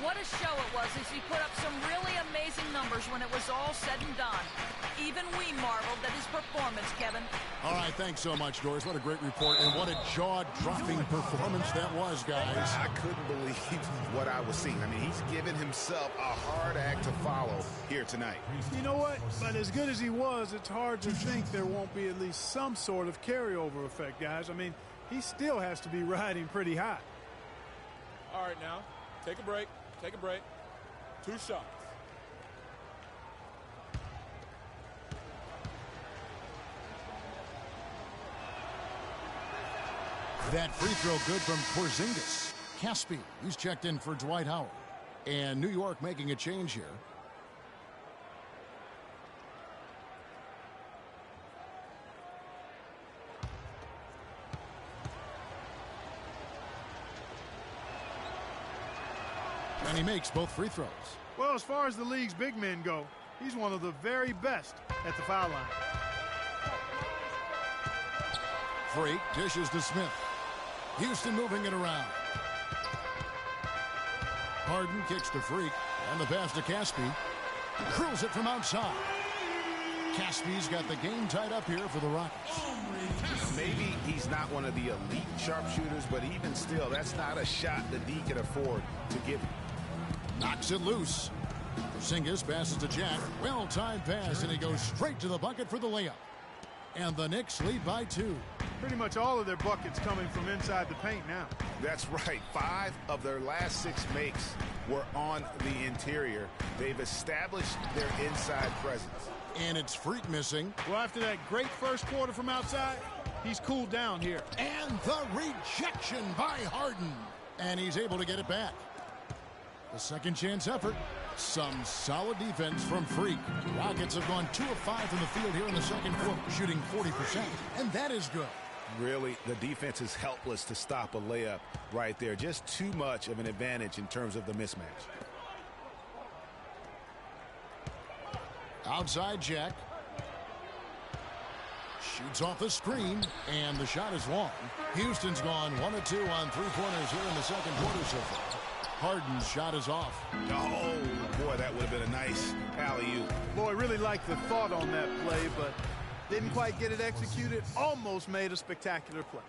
What a show it was as he put up some really amazing numbers when it was all said and done. Even we marveled at his performance, Kevin. All right, thanks so much, Doris. What a great report, and what a jaw-dropping performance that was, guys. I couldn't believe what I was seeing. I mean, he's given himself a hard act to follow here tonight. You know what? But as good as he was, it's hard to think there won't be at least some sort of carryover effect, guys. I mean, he still has to be riding pretty high. All right, now, take a break. Take a break. 2 shots. That free throw good from Porzingis. Caspi, he's checked in for Dwight Howard. And New York making a change here. And he makes both free throws. Well, as far as the league's big men go, He's one of the very best at the foul line. Freak dishes to Smith. Houston moving it around. Harden kicks to Freak, and the pass to Caspi. Curls it from outside. Caspi's got the game tied up here for the Rockets. Maybe he's not one of the elite sharpshooters, but even still, that's not a shot that D can afford to give him. Knocks it loose. Porzingis passes to Jack. Well-timed pass, and he goes straight to the bucket for the layup. And the Knicks lead by 2. Pretty much all of their buckets coming from inside the paint now. That's right. 5 of their last 6 makes were on the interior. They've established their inside presence. And it's Freak missing. Well, after that great first quarter from outside, he's cooled down here. And the rejection by Harden. And he's able to get it back. The second chance effort. Some solid defense from Freak. Rockets have gone 2 of 5 from the field here in the second quarter, shooting 40%. And that is good. Really, the defense is helpless to stop a layup right there. Just too much of an advantage in terms of the mismatch. Outside Jack. Shoots off the screen, and the shot is long. Houston's gone 1 of 2 on 3-pointers here in the second quarter so far. Harden's shot is off. Oh, boy, that would have been a nice alley-oop. Boy, really liked the thought on that play, but didn't quite get it executed. Almost made a spectacular play.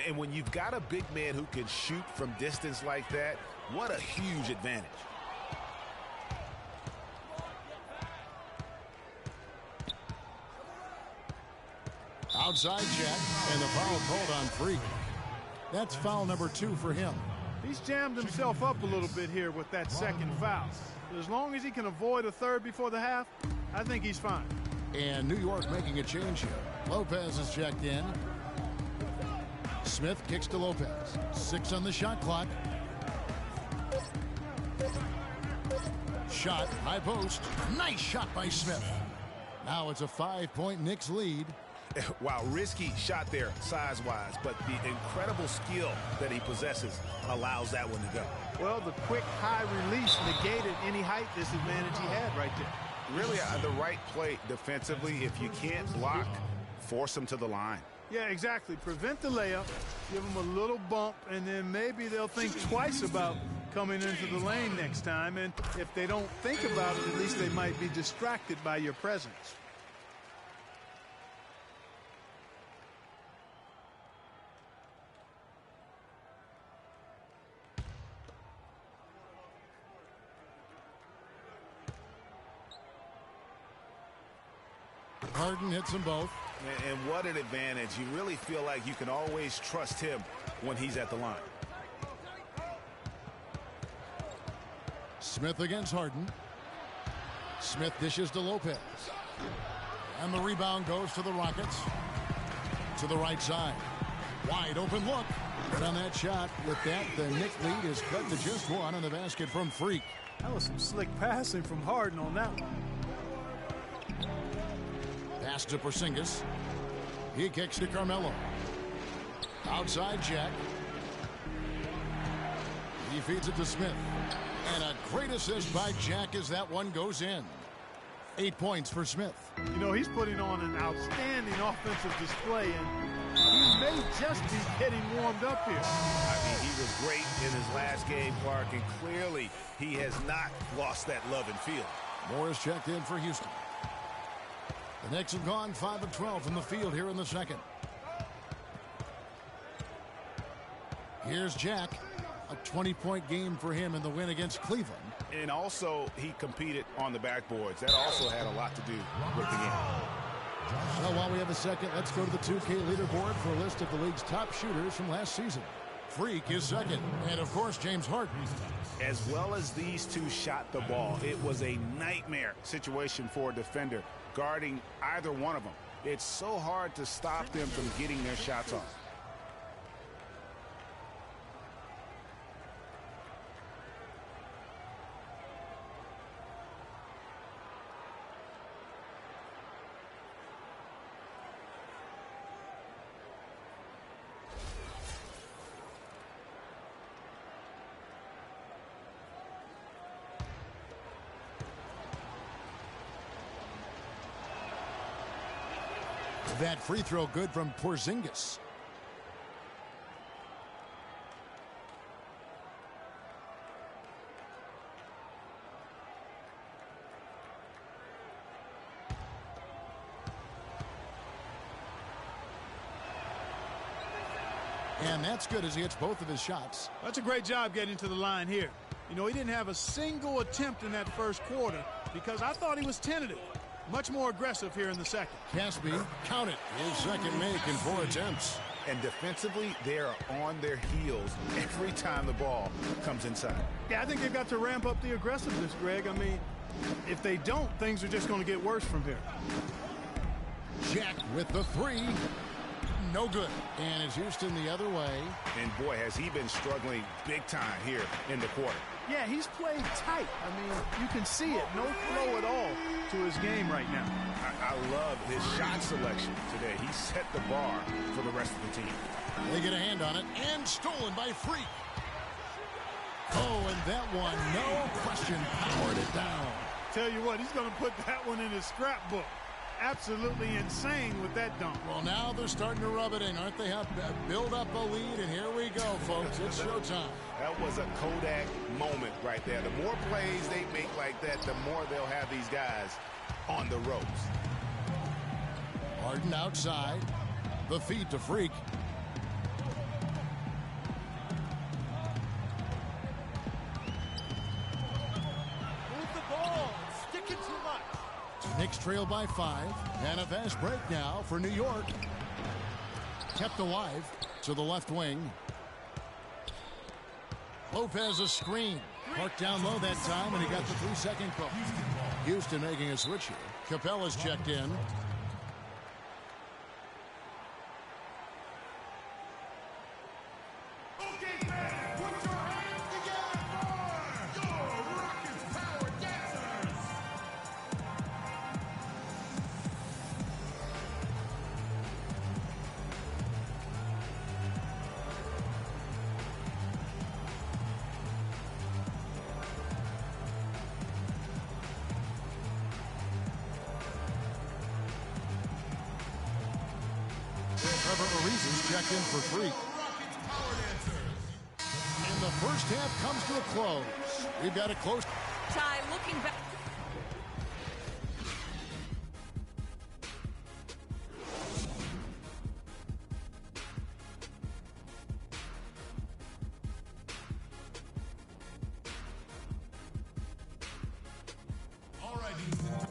And when you've got a big man who can shoot from distance like that, what a huge advantage. Outside Jack, and the foul called on Freak. That's foul number 2 for him. He's jammed himself up a little bit here with that second foul. But as long as he can avoid a third before the half, I think he's fine. And New York making a change here. Lopez is checked in. Smith kicks to Lopez. 6 on the shot clock. Shot, high post. Nice shot by Smith. Now it's a 5-point Knicks lead. Wow, risky shot there size-wise, but the incredible skill that he possesses allows that one to go. Well, the quick high release negated any height disadvantage he had right there. Really, the right play defensively. If you can't block, force him to the line. Yeah, exactly. Prevent the layup, give them a little bump, and then maybe they'll think twice about coming into the lane next time. And if they don't think about it, at least they might be distracted by your presence. Harden hits them both. And what an advantage. You really feel like you can always trust him when he's at the line. Smith against Harden. Smith dishes to Lopez. And the rebound goes to the Rockets. To the right side. Wide open look. But on that shot, with that, the Knicks lead is cut to just 1 on the basket from Freak. That was some slick passing from Harden on that one. Pass to Porzingis. He kicks to Carmelo. Outside Jack. He feeds it to Smith. And a great assist by Jack as that one goes in. 8 points for Smith. You know, he's putting on an outstanding offensive display, and he may just be getting warmed up here. I mean, he was great in his last game, Clark, and clearly he has not lost that love and feel. Morris checked in for Houston. The Knicks have gone 5 of 12 from the field here in the second. Here's Jack. A 20-point game for him in the win against Cleveland. And also, he competed on the backboards. That also had a lot to do with the game. So while we have a second, let's go to the 2K leaderboard for a list of the league's top shooters from last season. Freak is second. And, of course, James Harden. As well as these two shot the ball, it was a nightmare situation for a defender guarding either one of them. It's so hard to stop them from getting their shots off. That free throw good from Porzingis. And that's good as he hits both of his shots. That's a great job getting to the line here. You know, he didn't have a single attempt in that first quarter because I thought he was tentative. Much more aggressive here in the second. Caspi, count it, his second make in 4 attempts. And defensively, they are on their heels every time the ball comes inside. Yeah, I think they've got to ramp up the aggressiveness, Greg. I mean, if they don't, things are just going to get worse from here. Jack with the 3. No good. And it's Houston the other way. And boy, has he been struggling big time here in the quarter. Yeah, he's played tight. I mean, you can see it. No flow at all to his game right now. I love his shot selection today. He set the bar for the rest of the team. They get a hand on it, and stolen by Freak. Oh, and that one, no question, powered it down. Tell you what, he's going to put that one in his scrapbook. Absolutely insane with that dunk. Well, now they're starting to rub it in, aren't they? Build up a lead, and here we go, folks. It's showtime. That was a Kodak moment right there. The more plays they make like that, the more they'll have these guys on the ropes. Harden outside. The feed to Freak. Move the ball. Stick it too much. Knicks trail by 5. And a fast break now for New York. Kept alive to the left wing. Lopez a screen. Parked down low that time, and he got the 3-second call. Houston making a switch here. Capella's checked in. Okay, fans, put your hands together for your Rockets Power Dancers. Trevor Ariza's checked in for Freak. And the first half comes to a close. We've got a close. Ty looking back. All right, Houston.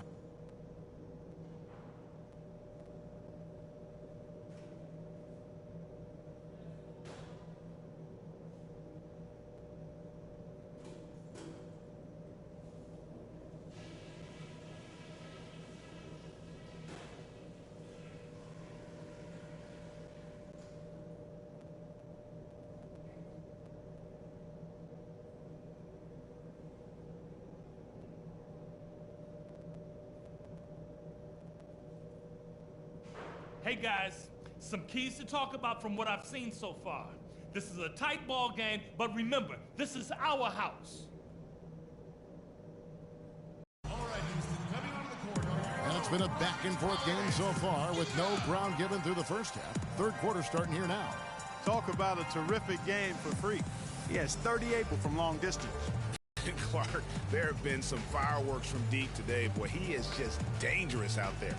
Hey guys, some keys to talk about from what I've seen so far. This is a tight ball game, but remember, this is our house. All right, Houston, coming onto the corner. And it's been a back-and-forth game so far with no ground given through the first half. Third quarter starting here now. Talk about a terrific game for Freak. He has 38 from long distance. Clark, there have been some fireworks from deep today. Boy, he is just dangerous out there.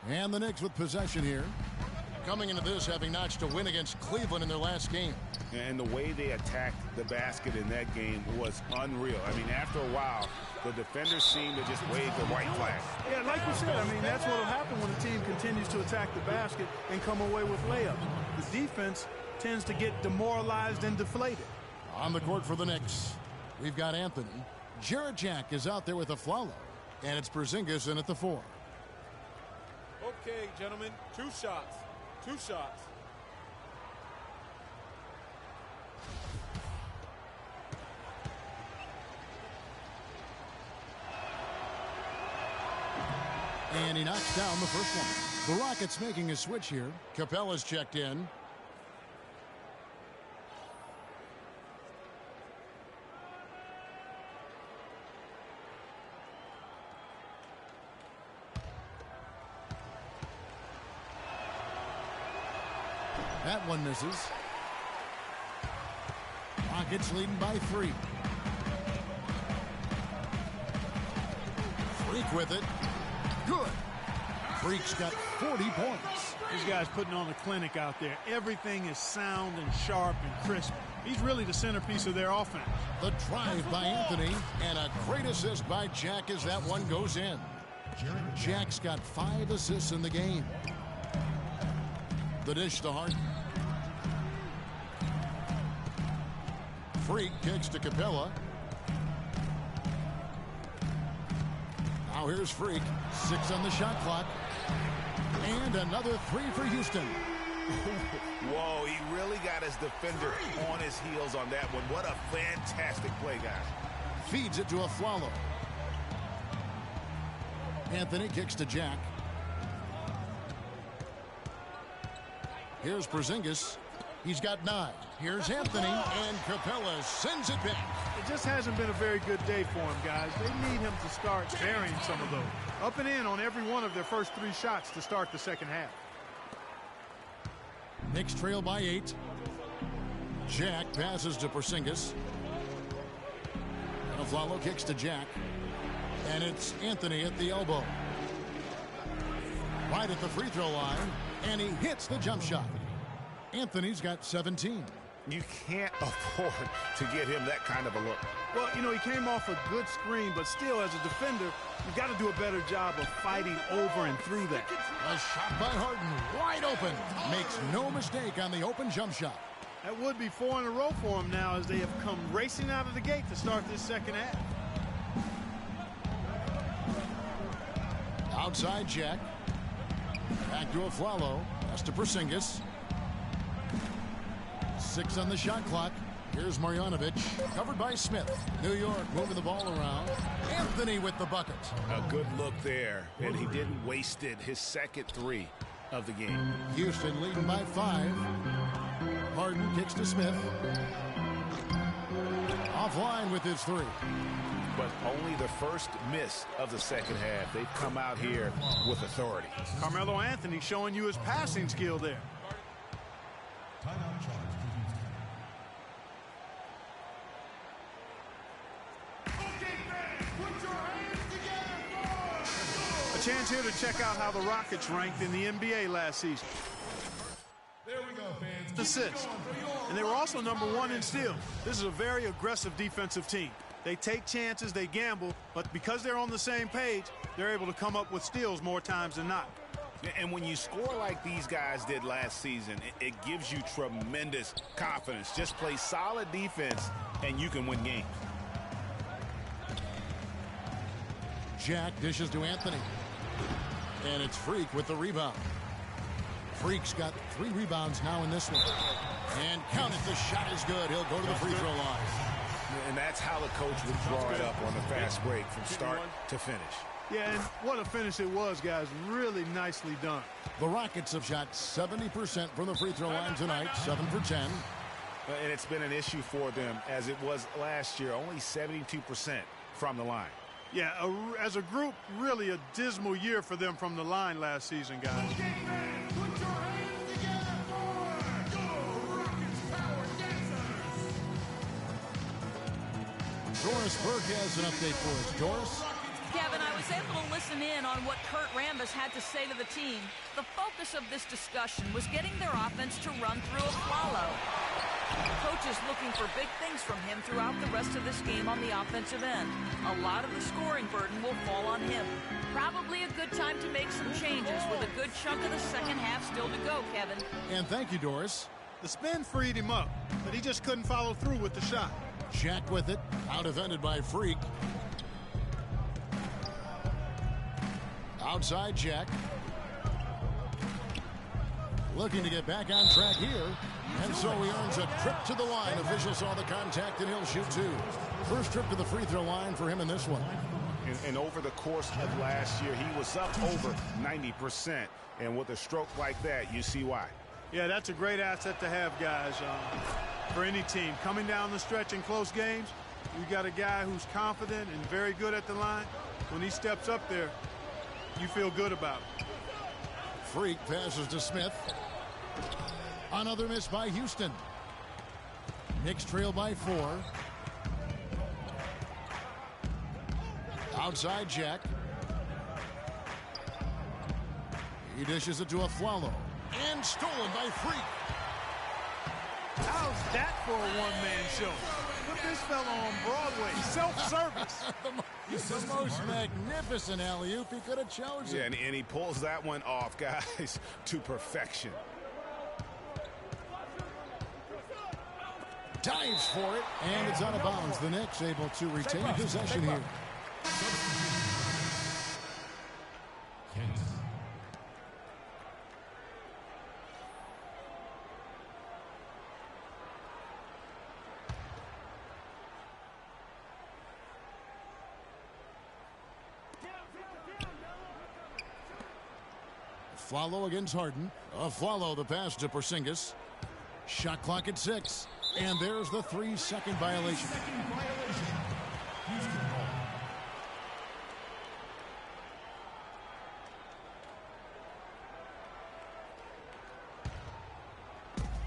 And the Knicks with possession here. Coming into this having notched a win against Cleveland in their last game. And the way they attacked the basket in that game was unreal. I mean, after a while, the defenders seemed to just wave the white flag. Yeah, like you said, I mean, that's what will happen when a team continues to attack the basket and come away with layups. The defense tends to get demoralized and deflated. On the court for the Knicks, we've got Anthony. Jarrett Jack is out there with a Flalo, and it's Porzingis in at the 4. Okay, gentlemen, 2 shots. 2 shots. And he knocks down the first one. The Rockets making a switch here. Capella's checked in. That one misses. Rockets leading by 3. Freak with it. Good. Freak's got 40 points. These guys putting on a clinic out there. Everything is sound and sharp and crisp. He's really the centerpiece of their offense. The drive by Anthony, and a great assist by Jack as that one goes in. Jack's got 5 assists in the game. The dish to Harden. Freak kicks to Capella. Now here's Freak. 6 on the shot clock. And another 3 for Houston. Whoa, he really got his defender on his heels on that one. What a fantastic play, guys. Feeds it to a Flalo. Anthony kicks to Jack. Here's Porzingis. He's got 9. Here's Anthony, and Capella sends it back. It just hasn't been a very good day for him, guys. They need him to start burying some of those. Up and in on every one of their first 3 shots to start the second half. Knicks trail by 8. Jack passes to Porzingis. And Flalo kicks to Jack. And it's Anthony at the elbow. Right at the free throw line. And he hits the jump shot. Anthony's got 17. You can't afford to get him that kind of a look. Well, you know, he came off a good screen, but still, as a defender, you've got to do a better job of fighting over and through that. A shot by Harden, wide open. Makes no mistake on the open jump shot. That would be 4 in a row for him now as they have come racing out of the gate to start this second half. Outside Jack. Back to a Flalo. That's to Porzingis. 6 on the shot clock. Here's Marjanovic. Covered by Smith. New York moving the ball around. Anthony with the bucket. A good look there, and he didn't waste it. His second 3 of the game. Houston leading by 5. Harden kicks to Smith. Offline with his 3. But only the first miss of the second half. They've come out here with authority. Carmelo Anthony showing you his passing skill there. A chance here to check out how the Rockets ranked in the NBA last season. There we go, fans. Assists. And they were also number 1 in steals. This is a very aggressive defensive team. They take chances, they gamble, but because they're on the same page, they're able to come up with steals more times than not. And when you score like these guys did last season, it gives you tremendous confidence. Just play solid defense, and you can win games. Jack dishes to Anthony. And it's Freak with the rebound. Freak's got 3 rebounds now in this one. And count it, the shot is good. He'll go to the free throw line. And that's how the coach would draw it up on the fast break from start to finish. Yeah, and what a finish it was, guys. Really nicely done. The Rockets have shot 70% from the free throw line tonight, 7 for 10. And it's been an issue for them as it was last year, only 72% from the line. Yeah, as a group, really a dismal year for them from the line last season, guys. Doris Burke has an update for us. Doris? Kevin, I was able to listen in on what Kurt Rambis had to say to the team. The focus of this discussion was getting their offense to run through a Flalo. The coach is looking for big things from him throughout the rest of this game on the offensive end. A lot of the scoring burden will fall on him. Probably a good time to make some changes with a good chunk of the second half still to go, Kevin. And thank you, Doris. The spin freed him up, but he just couldn't follow through with the shot. Jack with it, out defended by Freak. Outside Jack. Looking to get back on track here. And so he earns a trip to the line. Officials saw the contact and he'll shoot two. First trip to the free throw line for him in this one. And over the course of last year, he was up over 90%. And with a stroke like that, you see why. Yeah, that's a great asset to have, guys, for any team. Coming down the stretch in close games, you got a guy who's confident and very good at the line. When he steps up there, you feel good about it. Freak passes to Smith. Another miss by Houston. Knicks trail by 4. Outside Jack. He dishes it to a Flalo. And stolen by Freak. How's that for a one-man show? Put this fella on Broadway. Self-service. the most magnificent alley-oop he could have chosen. Yeah, and he pulls that one off, guys, to perfection. Dives for it, and it's out of bounds. The Knicks able to retain possession here. Follow against Harden. Follow the pass to Porzingis. Shot clock at 6. And there's the 3-second violation.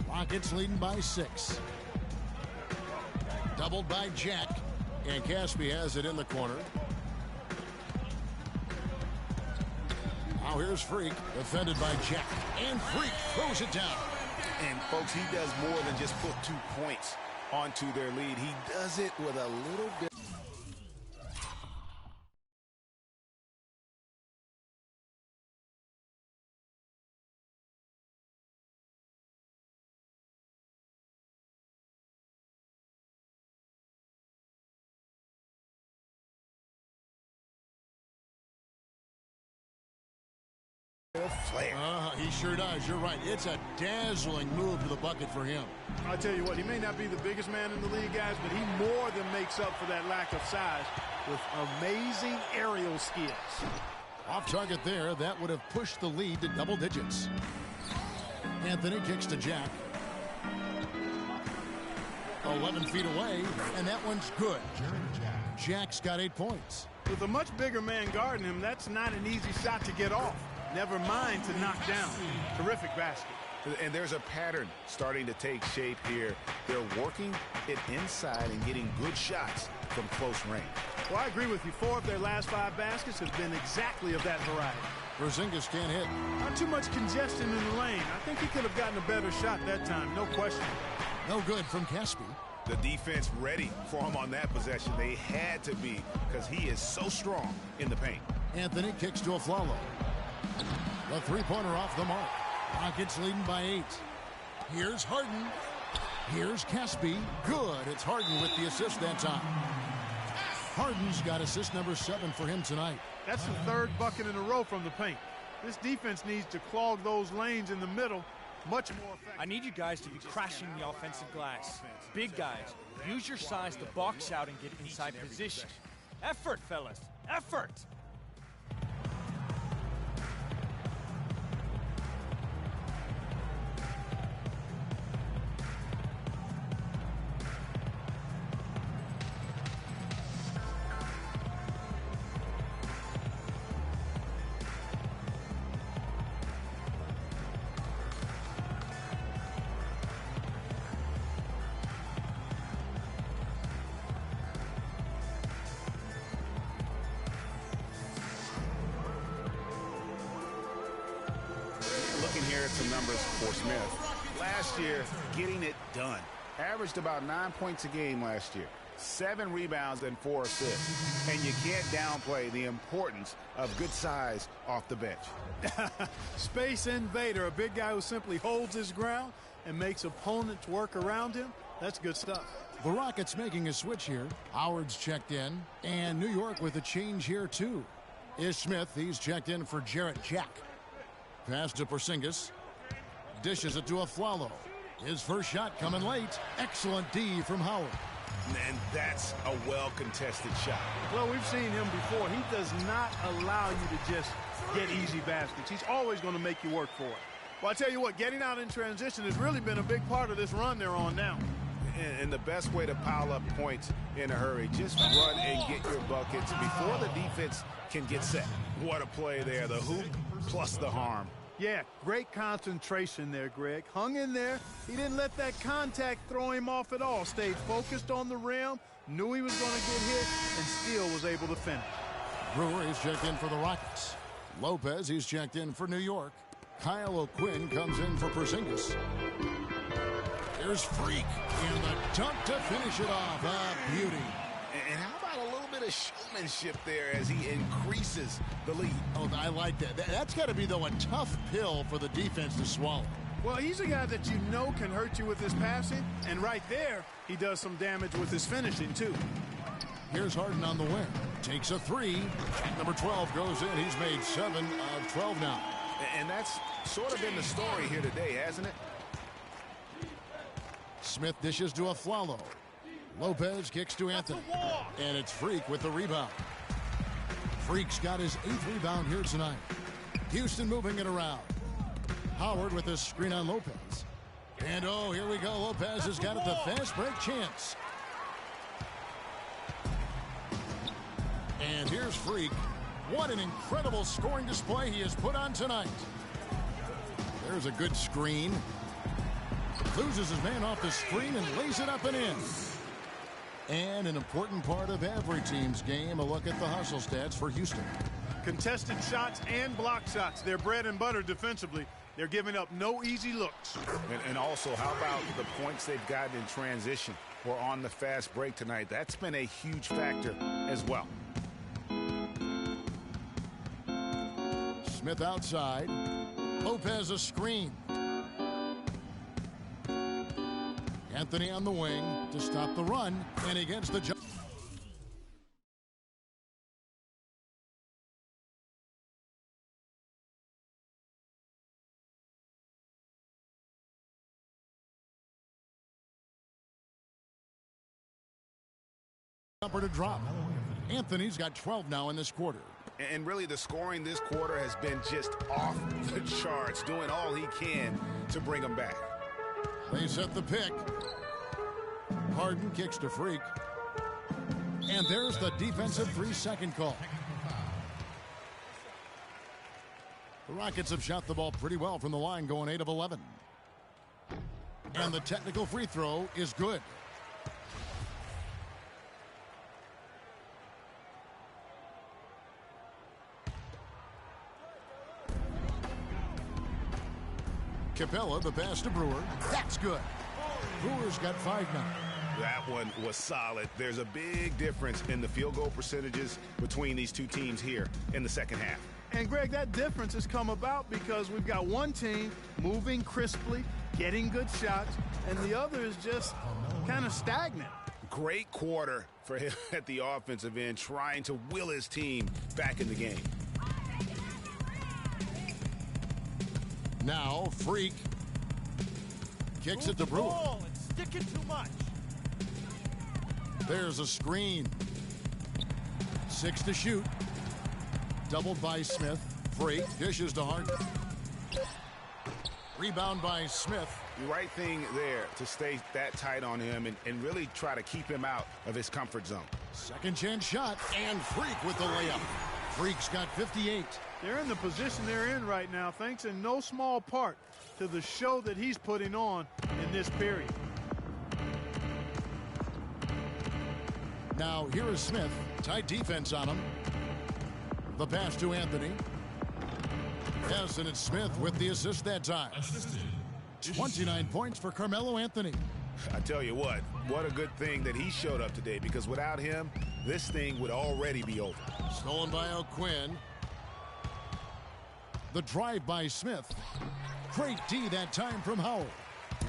Rockets leading by 6. Doubled by Jack. And Caspi has it in the corner. Now here's Freak, defended by Jack. And Freak throws it down. And, folks, he does more than just put 2 points onto their lead. He does it with a little bit. Flair. He sure does. You're right. It's a dazzling move to the bucket for him. I'll tell you what, he may not be the biggest man in the league, guys, but he more than makes up for that lack of size with amazing aerial skills. Off target there. That would have pushed the lead to double digits. Anthony kicks to Jack. 11 feet away, and that one's good. Jack's got 8 points. With a much bigger man guarding him, that's not an easy shot to get off. Never mind to knock down. Terrific basket. And there's a pattern starting to take shape here. They're working it inside and getting good shots from close range. Well, I agree with you. 4 of their last 5 baskets have been exactly of that variety. Porzingis can't hit. Not too much congestion in the lane. I think he could have gotten a better shot that time, no question. No good from Caspi. The defense ready for him on that possession. They had to be because he is so strong in the paint. Anthony kicks to a Flalo. The three-pointer off the mark. Rockets leading by 8. Here's Harden. Here's Caspi. Good. It's Harden with the assist that time. Harden's got assist number 7 for him tonight. That's the 3rd bucket in a row from the paint. This defense needs to clog those lanes in the middle much more effective. I need you guys to be crashing the offensive glass. Big guys, use your size to box out and get inside position. Effort, fellas. Effort! Looking here at some numbers for Smith. Last year, getting it done. averaged about 9 points a game last year, 7 rebounds and 4 assists. And you can't downplay the importance of good size off the bench. Space invader, a big guy who simply holds his ground and makes opponents work around him. That's good stuff. The Rockets making a switch here. Howard's checked in, and New York with a change here too. Ish Smith, he's checked in for Jarrett Jack. Pass to Porzingis. Dishes it to Afflalo. His first shot coming late. Excellent D from Howard. And that's a well-contested shot. Well, we've seen him before. He does not allow you to just get easy baskets. He's always going to make you work for it. Well, I tell you what, getting out in transition has really been a big part of this run they're on now. And the best way to pile up points in a hurry, just run and get your buckets before the defense can get set. What a play there, the hoop plus the harm. Yeah, great concentration there, Greg. Hung in there. He didn't let that contact throw him off at all. Stayed focused on the rim, knew he was going to get hit, and still was able to finish. Brewer is checked in for the Rockets. Lopez, he's checked in for New York. Kyle O'Quinn comes in for Porzingis. Here's Freak, and the dunk to finish it off. A beauty. And how about a little bit of showmanship there as he increases the lead? Oh, I like that. That's got to be, though, a tough pill for the defense to swallow. Well, he's a guy that you know can hurt you with his passing, and right there, he does some damage with his finishing, too. Here's Harden on the wing. Takes a three. Number 12 goes in. He's made 7 of 12 now. And that's sort of been the story here today, hasn't it? Smith dishes to Afflalo. Lopez kicks to Anthony. And it's Freak with the rebound. Freak's got his 8th rebound here tonight. Houston moving it around. Howard with a screen on Lopez. And oh, here we go. Lopez has got it, the fast break chance. And here's Freak. What an incredible scoring display he has put on tonight. There's a good screen. Loses his man off the screen and lays it up and in. And an important part of every team's game, a look at the hustle stats for Houston. Contested shots and block shots. They're bread and butter defensively. They're giving up no easy looks. And also, how about the points they've gotten in transition or on the fast break tonight? That's been a huge factor as well. Smith outside. Lopez a screen. Anthony on the wing to stop the run, and he gets the jump. Jumper to drop. Anthony's got 12 now in this quarter. And really, the scoring this quarter has been just off the charts, doing all he can to bring them back. They set the pick. Harden kicks to Freak. And there's the defensive 3-second call. The Rockets have shot the ball pretty well from the line, going 8 of 11. And the technical free throw is good. Capella, the pass to Brewer. That's good. Brewer's got 5 now. That one was solid. There's a big difference in the field goal percentages between these two teams here in the second half. And, Greg, that difference has come about because we've got one team moving crisply, getting good shots, and the other is just kind of stagnant. Great quarter for him at the offensive end, trying to will his team back in the game. Now, Freak kicks it to Brewer. Stick it too much. There's a screen. 6 to shoot. Doubled by Smith. Freak dishes to Harden. Rebound by Smith. The right thing there to stay that tight on him and really try to keep him out of his comfort zone. Second chance shot, and Freak with the layup. Freak's got 58. They're in the position they're in right now, thanks in no small part to the show that he's putting on in this period. Now, here is Smith. Tight defense on him. The pass to Anthony. Yes, and it's Smith with the assist that time. 29 points for Carmelo Anthony. I tell you what a good thing that he showed up today, because without him, this thing would already be over. Stolen by O'Quinn. The drive by Smith. Great D that time from Howell.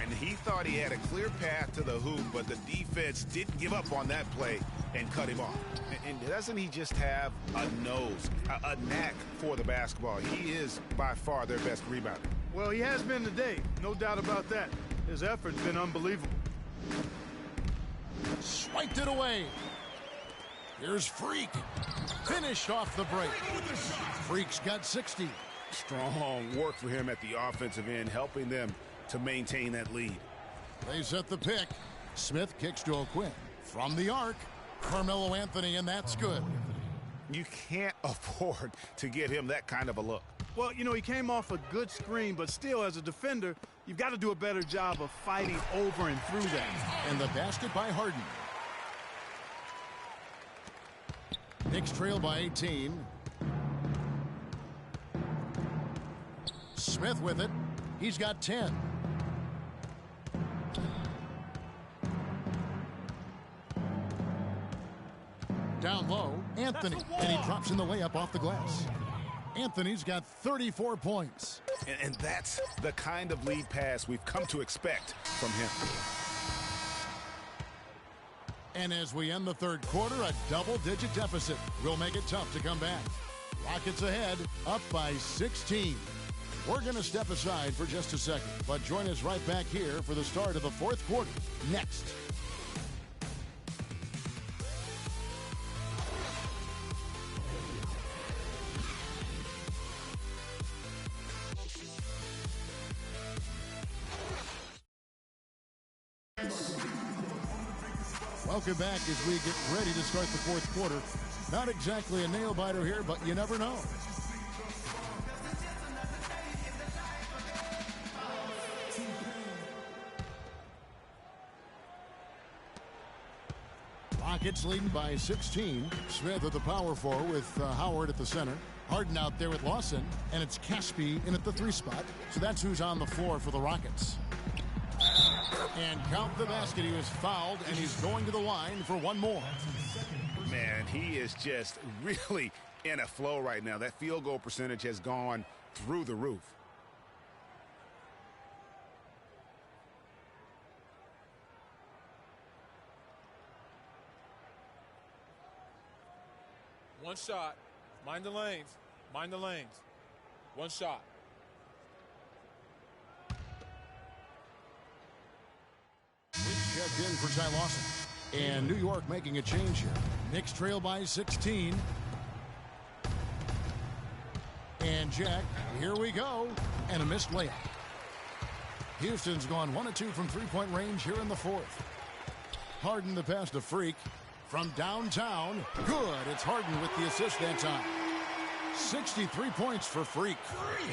And he thought he had a clear path to the hoop, but the defense didn't give up on that play and cut him off. And doesn't he just have a nose, a knack for the basketball? He is by far their best rebounder. Well, he has been today, no doubt about that. His effort's been unbelievable. Swiped it away. Here's Freak. Finished off the break. Freak's got 60. Strong work for him at the offensive end, helping them to maintain that lead. They set the pick. Smith kicks to O'Quinn. From the arc, Carmelo Anthony, and that's good. You can't afford to get him that kind of a look. Well, you know, he came off a good screen, but still, as a defender, you've got to do a better job of fighting over and through that. And the basket by Harden. Knicks trail by 18. Smith with it. He's got 10. Down low, Anthony, and he drops in the layup off the glass. Anthony's got 34 points. And that's the kind of lead pass we've come to expect from him. And as we end the third quarter, a double-digit deficit will make it tough to come back. Rockets ahead, up by 16. We're going to step aside for just a second, but join us right back here for the start of the fourth quarter next. Welcome back as we get ready to start the fourth quarter. Not exactly a nail-biter here, but you never know. Rockets leading by 16. Smith at the power forward with Howard at the center. Harden out there with Lawson, and it's Caspi in at the 3 spot. So that's who's on the floor for the Rockets. And count the basket. He was fouled, and he's going to the line for one more. Man, he is just really in a flow right now. That field goal percentage has gone through the roof. One shot. Mind the lanes. Mind the lanes. One shot. Checked in for Ty Lawson. And New York making a change here. Knicks trail by 16. And Jack, here we go. And a missed layup. Houston's gone 1 of 2 from three-point range here in the fourth. Harden the pass to Freak. From downtown, good. It's Harden with the assist that time. 63 points for Freak.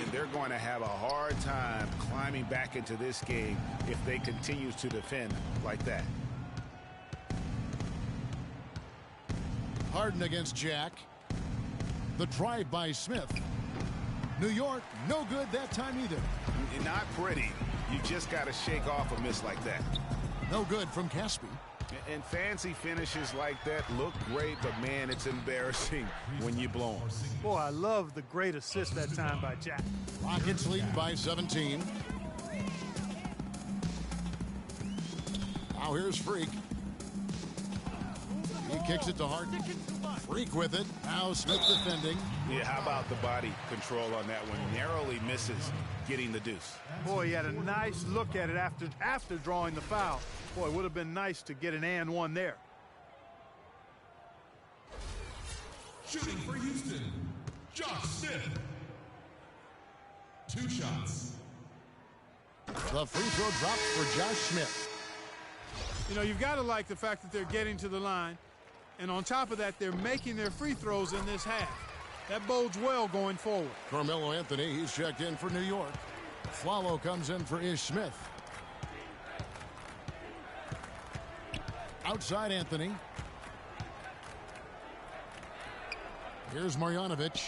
And they're going to have a hard time climbing back into this game if they continue to defend like that. Harden against Jack. The drive by Smith. New York, no good that time either. Not pretty. You just got to shake off a miss like that. No good from Caspi. And fancy finishes like that look great, but man, it's embarrassing when you blow them. Boy, I love the great assist that time by Jack. Rockets lead by 17. Now here's Freak. He kicks it to Harden. Freak with it. Now Smith defending. Yeah, how about the body control on that one? Narrowly misses getting the deuce. Boy, he had a nice look at it after drawing the foul. Boy, it would have been nice to get an and one there. Shooting for Houston, Josh Smith. 2 shots. The free throw drops for Josh Smith. You know, you've got to like the fact that they're getting to the line. And on top of that, they're making their free throws in this half. That bodes well going forward. Carmelo Anthony, he's checked in for New York. Flalo comes in for Ish Smith. Outside Anthony. Here's Marjanovic.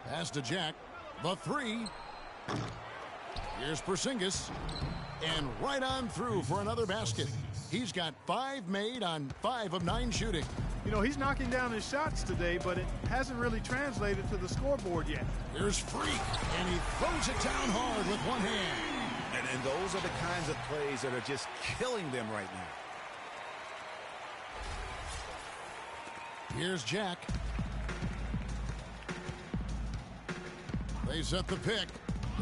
Pass to Jack. The 3. Here's Porzingis. And right on through for another basket. He's got 5 made on 5 of 9 shooting. You know, he's knocking down his shots today, but it hasn't really translated to the scoreboard yet. Here's Freak, and he throws it down hard with one hand. And those are the kinds of plays that are just killing them right now. Here's Jack. They set the pick.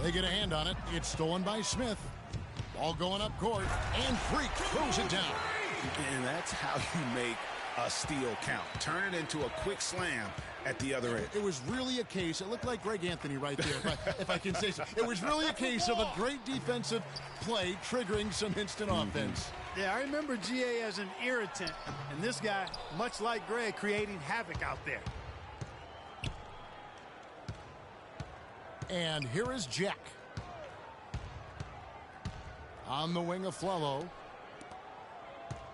They get a hand on it. It's stolen by Smith. Ball going up court, and Freak throws it down. And that's how you make a steal count. Turn it into a quick slam at the other end. It was really a case, it looked like Greg Anthony right there, if I can say so. It was really a case of a great defensive play triggering some instant offense. Yeah, I remember GA as an irritant, and this guy, much like Greg, creating havoc out there. And here is Jack. On the wing of Flello.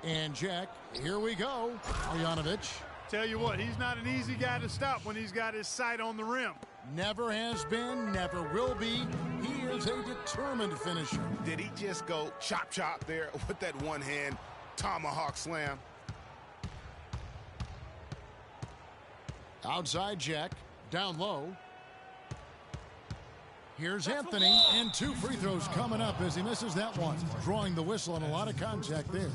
And Jack, here we go. Marjanovic. Tell you what, he's not an easy guy to stop when he's got his sight on the rim. Never has been, never will be. He is a determined finisher. Did he just go chop chop there with that one hand tomahawk slam? Outside Jack, down low. Here's Anthony, and 2 free throws coming up as he misses that one. Drawing the whistle and a lot of contact there.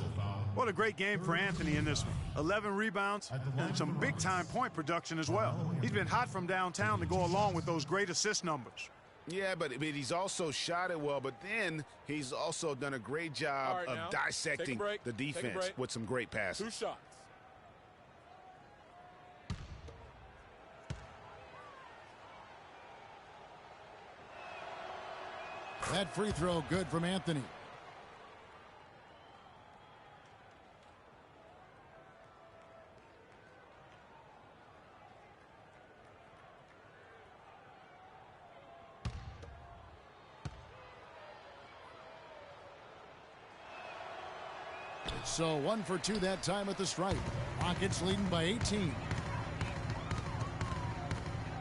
What a great game for Anthony in this one. 11 rebounds and some big-time point production as well. He's been hot from downtown to go along with those great assist numbers. Yeah, but he's also shot it well, but then he's also done a great job of dissecting the defense with some great passes. 2 shots. That free throw good from Anthony. So 1 for 2 that time at the stripe. Rockets leading by 18.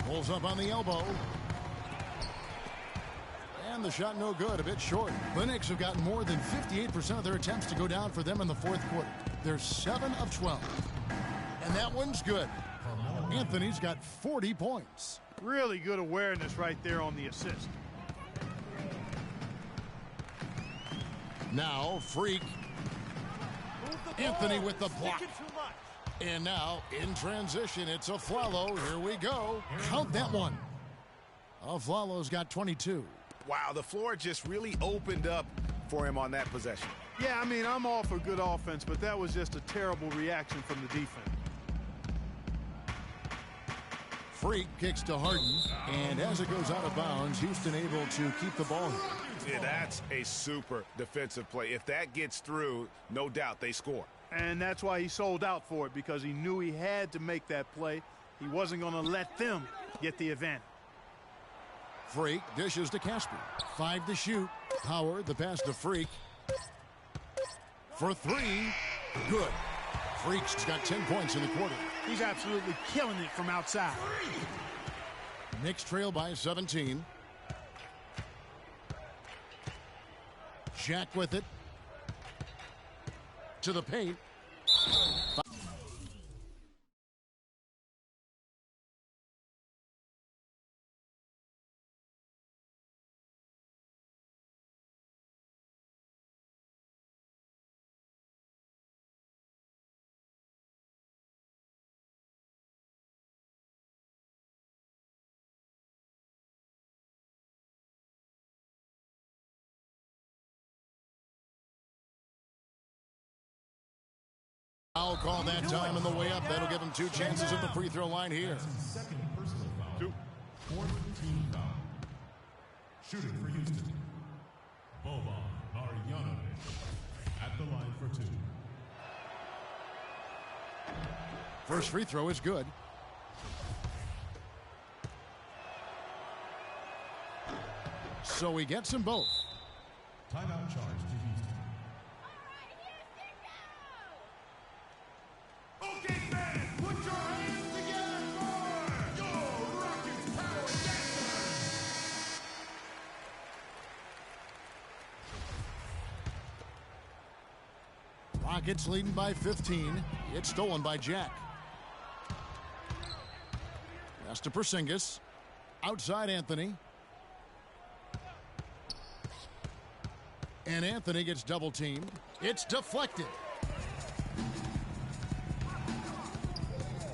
Pulls up on the elbow. And the shot no good, a bit short. The Knicks have gotten more than 58% of their attempts to go down for them in the 4th quarter. They're 7 of 12. And that one's good. Anthony's got 40 points. Really good awareness right there on the assist. Now, Freak. Anthony with the block. And now, in transition, it's Aflalo. Here we go. Count that one. Aflalo's got 22. Wow, the floor just really opened up for him on that possession. Yeah, I mean, I'm all for good offense, but that was just a terrible reaction from the defense. Freak kicks to Harden, and as it goes out of bounds, Houston able to keep the ball here. Yeah, that's a super defensive play. If that gets through, no doubt they score. And that's why he sold out for it, because he knew he had to make that play. He wasn't going to let them get the advantage. Freak dishes to Casper. 5 to shoot. Howard, the pass to Freak. For 3. Good. Freak's got 10 points in the quarter. He's absolutely killing it from outside. Knicks trail by 17. Jack with it. To the paint. I'll call that time on the way up. That'll give him 2 chances at the free throw line here. Second personal foul. 4th team foul. Shooting for Houston. Boban Marjanovic at the line for 2. First free throw is good. So he gets them both. Timeout charge to Houston. Okay, fans, put your hands together for your Rockets Power Dancers. Rockets leading by 15. It's stolen by Jack. Pass to Porzingis. Outside Anthony. And Anthony gets double teamed. It's deflected.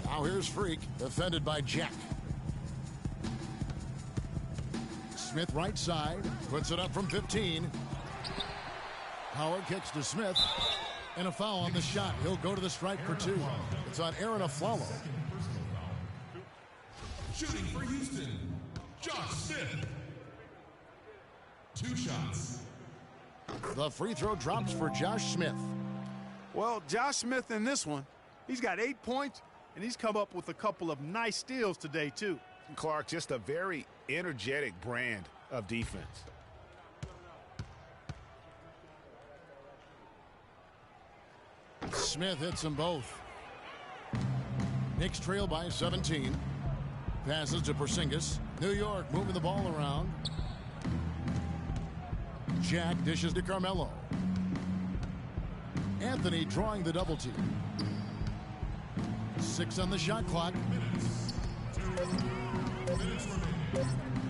Now here's Freak, defended by Jack. Smith right side, puts it up from 15. Howard kicks to Smith, and a foul on the shot. He'll go to the strike for 2. It's on Aaron Aflalo. Shooting for Houston, Josh Smith. 2 shots. The free throw drops for Josh Smith. Well, Josh Smith in this one, he's got 8 points, and he's come up with a couple of nice steals today, too. Clark, just a very energetic brand of defense. Smith hits them both. Knicks trail by 17. Passes to Porzingis. New York moving the ball around. Jack dishes to Carmelo. Anthony drawing the double team. 6 on the shot clock.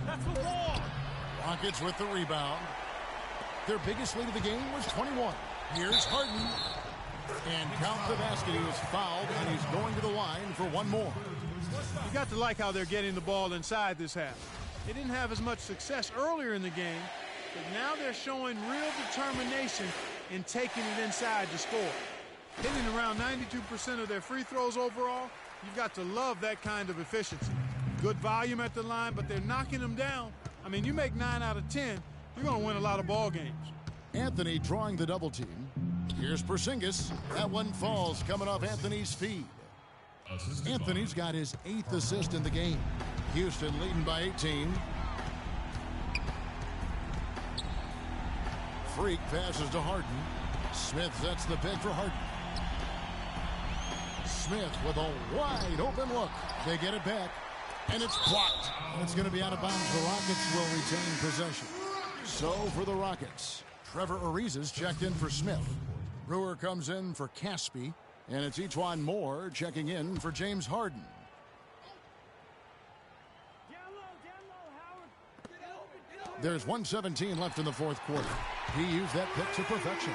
That's a wall. Rockets with the rebound. Their biggest lead of the game was 21. Here's Harden. And count the basket. He was fouled, and he's going to the line for one more. You got to like how they're getting the ball inside this half. They didn't have as much success earlier in the game, but now they're showing real determination in taking it inside to score. Hitting around 92% of their free throws overall, you've got to love that kind of efficiency. Good volume at the line, but they're knocking them down. I mean, you make 9 out of 10, you're going to win a lot of ball games. Anthony drawing the double team. Here's Porzingis. That one falls coming off Anthony's feed. Anthony's got his 8th assist in the game. Houston leading by 18. Freak passes to Harden. Smith sets the pick for Harden. Smith with a wide open look. They get it back, and it's blocked. And it's going to be out of bounds. The Rockets will retain possession. So for the Rockets, Trevor Ariza's checked in for Smith. Brewer comes in for Caspi, and it's Etuan Moore checking in for James Harden. There's 1:17 left in the fourth quarter. He used that pick to perfection.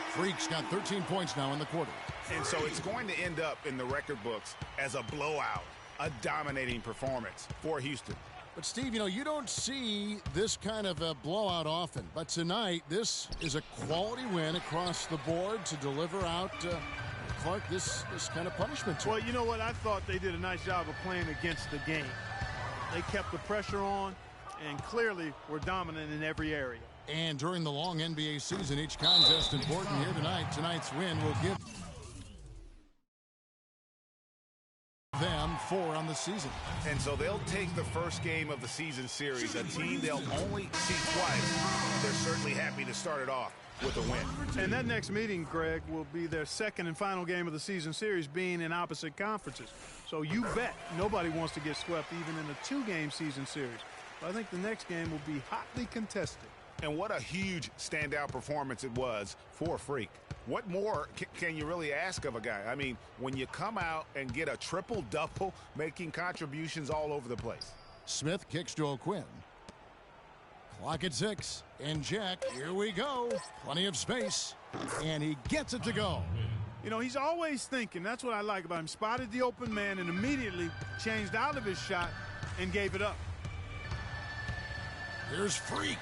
Freak's got 13 points now in the quarter. And so it's going to end up in the record books as a blowout, a dominating performance for Houston. But, Steve, you know, you don't see this kind of a blowout often. But tonight, this is a quality win across the board to deliver out, Clark, this kind of punishment. Well, you know what? I thought they did a nice job of playing against the game. They kept the pressure on and clearly were dominant in every area. And during the long NBA season, each contest important here tonight. Tonight's win will give them 4 on the season. And so they'll take the first game of the season series, a team they'll only see twice. They're certainly happy to start it off with a win. And that next meeting, Greg, will be their second and final game of the season series, being in opposite conferences. So you bet nobody wants to get swept even in a 2-game season series. But I think the next game will be hotly contested. And what a huge standout performance it was for Freak. What more can you really ask of a guy? I mean, when you come out and get a triple-double, making contributions all over the place. Smith kicks to O'Quinn. Clock at 6. And Jack, here we go. Plenty of space. And he gets it to go. You know, he's always thinking. That's what I like about him. Spotted the open man and immediately changed out of his shot and gave it up. Here's Freak.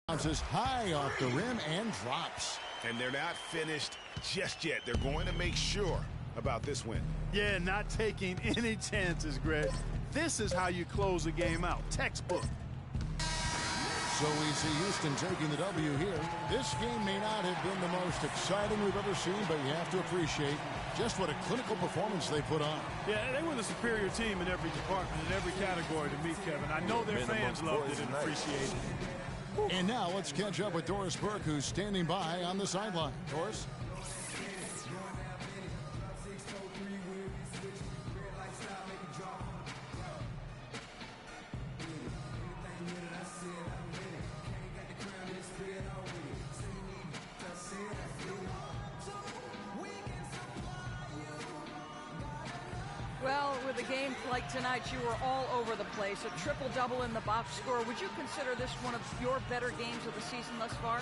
Bounces high off the rim and drops. And they're not finished just yet. They're going to make sure about this win. Yeah, not taking any chances, Greg. This is how you close a game out. Textbook. So we see Houston taking the W here. This game may not have been the most exciting we've ever seen, but you have to appreciate just what a clinical performance they put on. Yeah, they were the superior team in every department, in every category to me, Kevin. I know their fans loved it and appreciated it. And now let's catch up with Doris Burke, who's standing by on the sideline. Doris? Well, with a game like tonight, you were all over the place. A triple-double in the box score. Would you consider this one of your better games of the season thus far?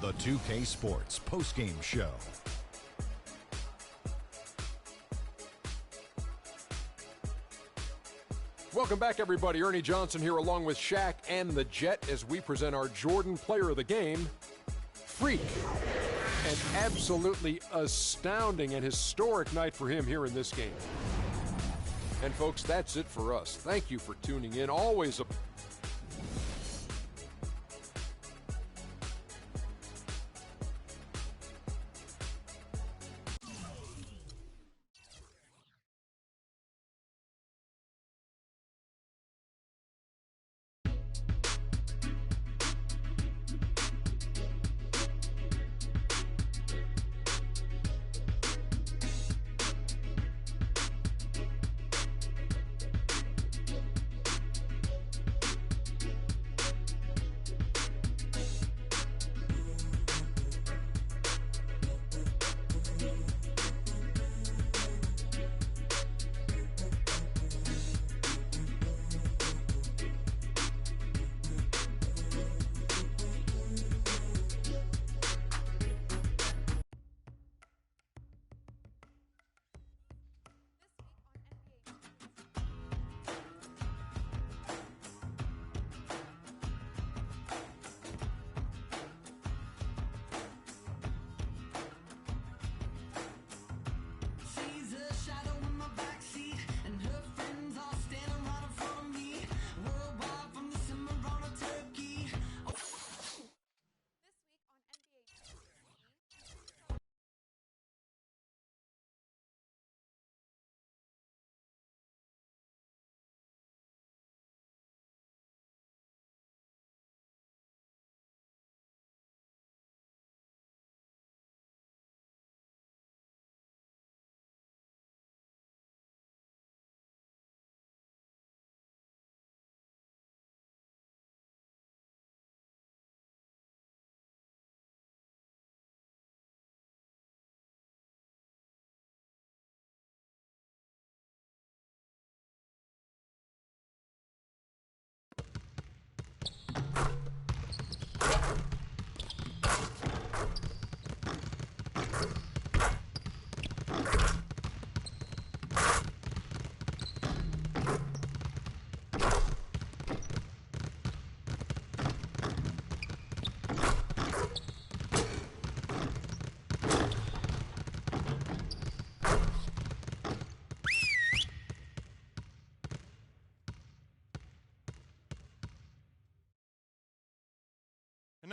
The 2K Sports postgame show. Welcome back, everybody. Ernie Johnson here along with Shaq and the Jet as we present our Jordan Player of the Game, Freak. An absolutely astounding and historic night for him here in this game. And folks, that's it for us. Thank you for tuning in. Always a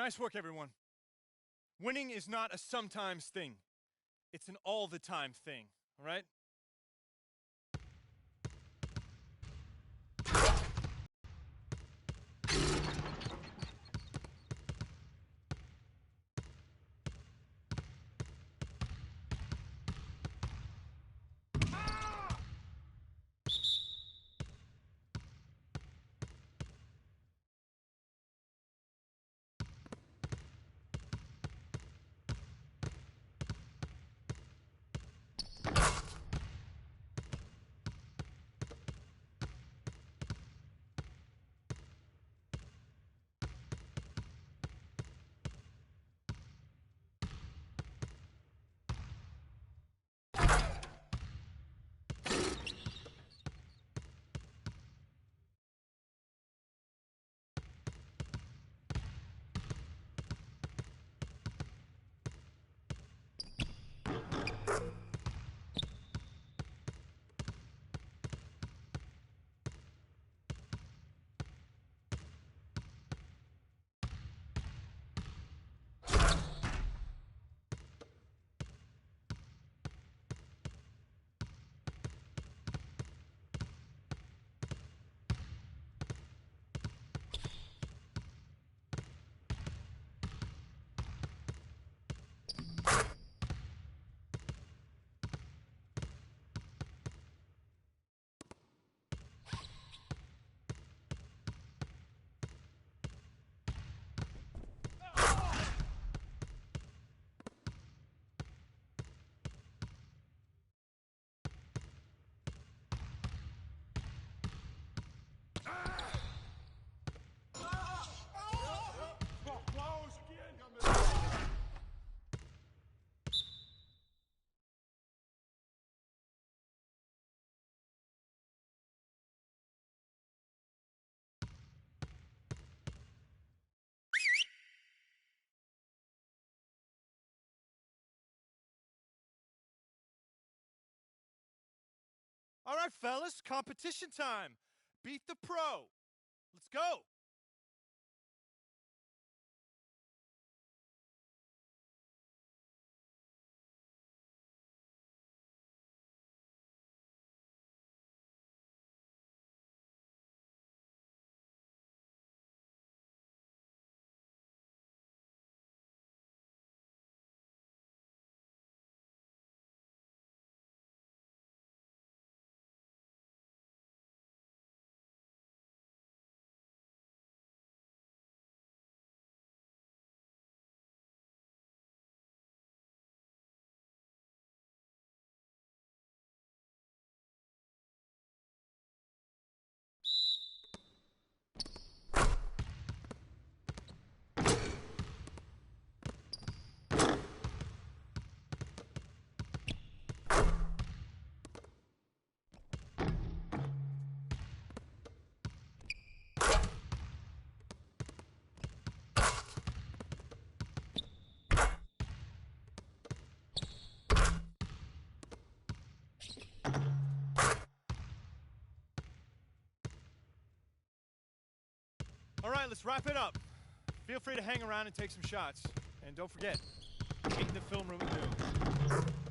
Nice work, everyone. Winning is not a sometimes thing. It's an all-the-time thing, all right? All right, fellas, competition time. Beat the pro. Let's go. All right, let's wrap it up. Feel free to hang around and take some shots. And don't forget, meet in the film room at noon.